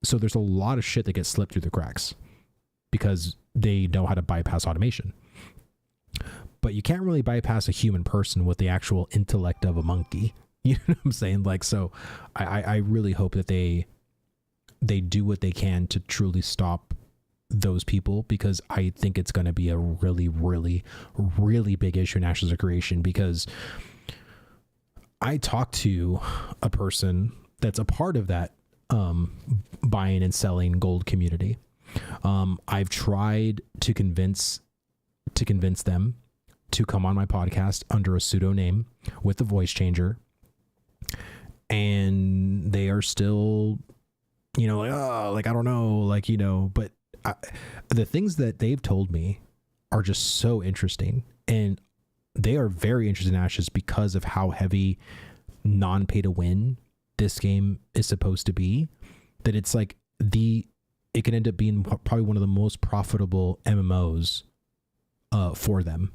So there's a lot of shit that gets slipped through the cracks because they know how to bypass automation. But you can't really bypass a human person with the actual intellect of a monkey. You know what I'm saying? Like, so I really hope that they do what they can to truly stop those people, because I think it's going to be a really, really, really big issue in Ashes of Creation. Because I talked to a person that's a part of that buying and selling gold community. I've tried to convince them to come on my podcast under a pseudonym with a voice changer, and they are still, you know, like, oh, like, I don't know, like, you know, but the things that they've told me are just so interesting, and they are very interested in Ashes because of how heavy non-pay to win this game is supposed to be, that it's like it can end up being probably one of the most profitable MMOs for them,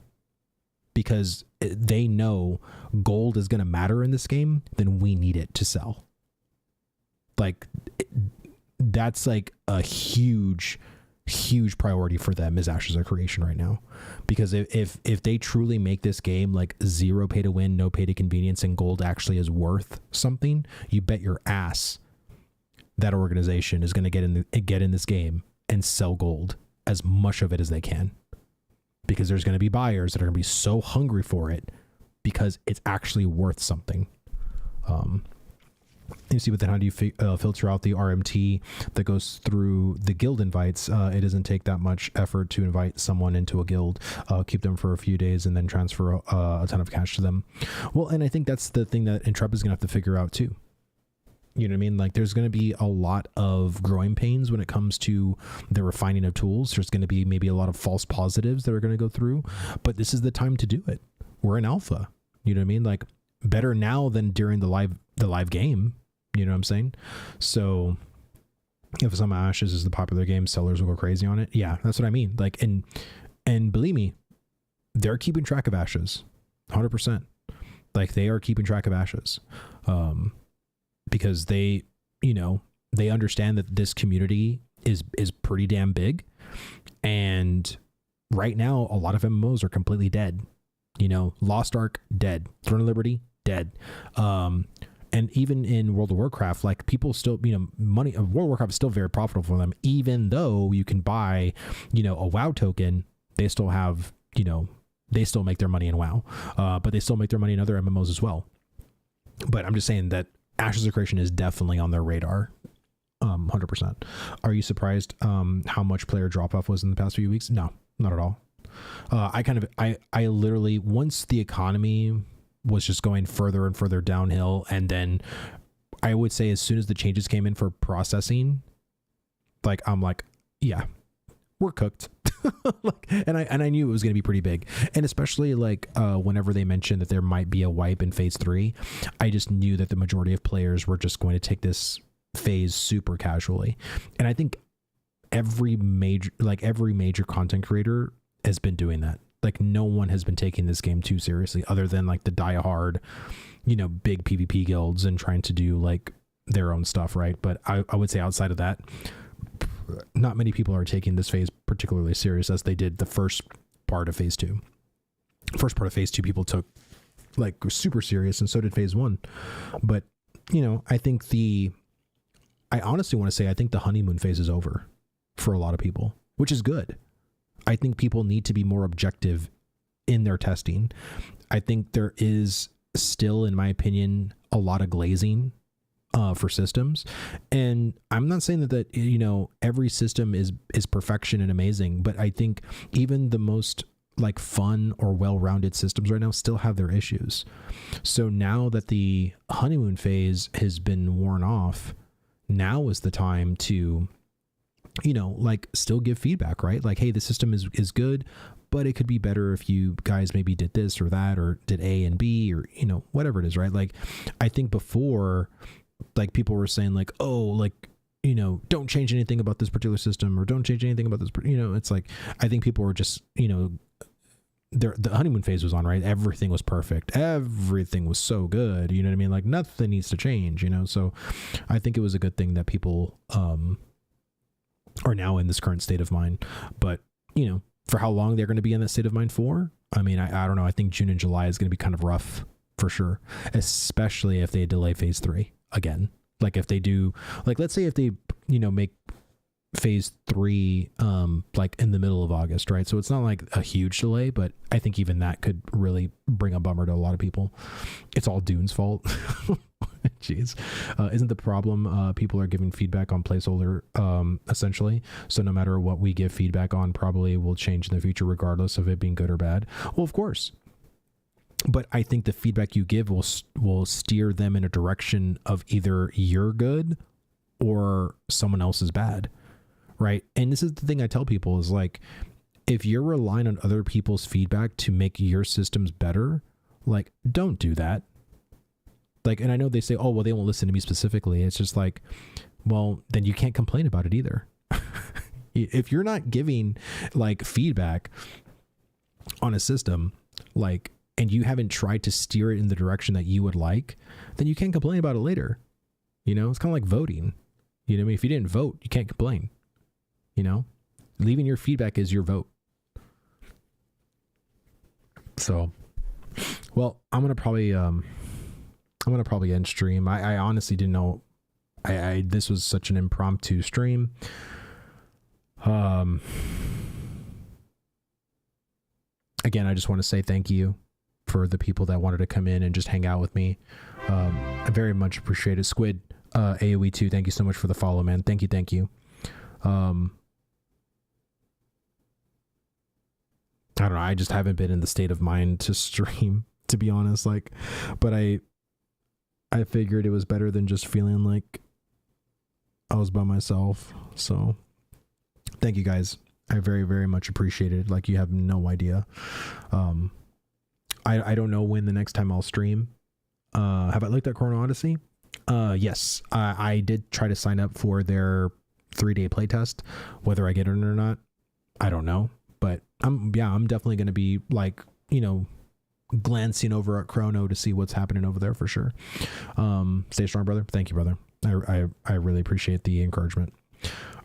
because they know gold is going to matter in this game, then we need it to sell. Like, that's like a huge priority for them is Ashes of Creation right now. Because if they truly make this game like zero pay to win, no pay to convenience, and gold actually is worth something, you bet your ass that organization is going to get in this game and sell gold, as much of it as they can, because there's going to be buyers that are going to be so hungry for it because it's actually worth something. You see, but then how do you filter out the RMT that goes through the guild invites? It doesn't take that much effort to invite someone into a guild, keep them for a few days, and then transfer a ton of cash to them. Well, and I think that's the thing that Intrepid is going to have to figure out too. You know what I mean? Like, there's going to be a lot of growing pains when it comes to the refining of tools. There's going to be maybe a lot of false positives that are going to go through, but this is the time to do it. We're in alpha. You know what I mean? Like, better now than during the live game. You know what I'm saying? So if some Ashes is the popular game, sellers will go crazy on it. Yeah, that's what I mean. Like, and believe me, they're keeping track of Ashes 100%. Like, they are keeping track of Ashes. Because they, you know, they understand that this community is pretty damn big. And right now, a lot of MMOs are completely dead. You know, Lost Ark, dead. Throne of Liberty, dead. And even in World of Warcraft, like people still, money of World of Warcraft is still very profitable for them, even though you can buy, a WoW token. They still have, they still make their money in WoW, but they still make their money in other MMOs as well. But I'm just saying that Ashes of Creation is definitely on their radar. 100%. Are you surprised how much player drop off was in the past few weeks? No, not at all. I literally, once the economy was just going further and further downhill, and then I would say as soon as the changes came in for processing, like I'm like, yeah, we're cooked. and I knew it was going to be pretty big, and especially like whenever they mentioned that there might be a wipe in phase 3, I just knew that the majority of players were just going to take this phase super casually. And I think every major content creator has been doing that. Like no one has been taking this game too seriously, other than like the diehard, big PvP guilds and trying to do like their own stuff, right? But I would say outside of that, not many people are taking this phase particularly serious as they did the first part of phase 2. First part of phase 2 people took like super serious, and so did phase 1. But I honestly want to say I think the honeymoon phase is over for a lot of people, which is good. I think people need to be more objective in their testing. I think there is still, in my opinion, a lot of glazing for systems. And I'm not saying that every system is perfection and amazing, but I think even the most like fun or well-rounded systems right now still have their issues. So now that the honeymoon phase has been worn off, now is the time to like still give feedback, right? Like, hey, the system is good, but it could be better if you guys maybe did this or that, or did A and B, or, whatever it is, right? Like, I think before, like people were saying like, oh, like, don't change anything about this particular system, or don't change anything about this, it's like, I think people were just, the honeymoon phase was on, right? Everything was perfect. Everything was so good. You know what I mean? Like nothing needs to change, So I think it was a good thing that people, are now in this current state of mind. But for how long they're going to be in that state of mind for, I mean, I don't know. I think June and July is going to be kind of rough for sure, especially if they delay phase 3 again. Like if they do, like let's say if they make phase 3 like in the middle of August, right? So it's not like a huge delay, but I think even that could really bring a bummer to a lot of people. It's all Dune's fault. Jeez. Isn't the problem people are giving feedback on placeholder essentially, so no matter what we give feedback on probably will change in the future regardless of it being good or bad? Well, of course, but I think the feedback you give will steer them in a direction of either you're good or someone else is bad, right? And this is the thing I tell people is like, if you're relying on other people's feedback to make your systems better, like don't do that. Like, and I know they say, oh, well, they won't listen to me specifically. It's just like, well, then you can't complain about it either. If you're not giving like feedback on a system, like, and you haven't tried to steer it in the direction that you would like, then you can't complain about it later. It's kind of like voting. You know what I mean? If you didn't vote, you can't complain. Leaving your feedback is your vote. So, well, I'm going to probably end stream. I honestly didn't know this was such an impromptu stream. Again, I just want to say thank you for the people that wanted to come in and just hang out with me. I very much appreciate it. Squid, AoE 2, thank you so much for the follow, man. Thank you. I don't know. I just haven't been in the state of mind to stream, to be honest. Like, but I figured it was better than just feeling like I was by myself. So thank you guys. I very, very much appreciate it. Like, you have no idea. I don't know when the next time I'll stream. Have I looked at Chrono Odyssey? Yes. I did try to sign up for their 3-day playtest. Whether I get it or not, I don't know. But I'm definitely going to be like, glancing over at Chrono to see what's happening over there for sure. Stay strong, brother. Thank you, brother. I really appreciate the encouragement.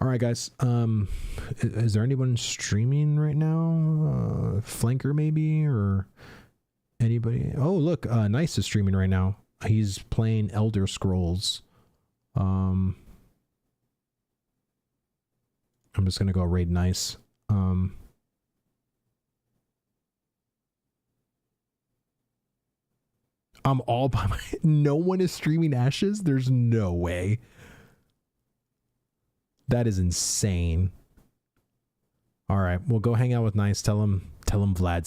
All right, guys. Is there anyone streaming right now? Flanker maybe, or anybody? Oh, look, Nice is streaming right now. He's playing Elder Scrolls. I'm just gonna go raid nice. I'm all by my. No one is streaming Ashes. There's no way. That is insane. All right, we'll go hang out with Nice. Tell him Vlad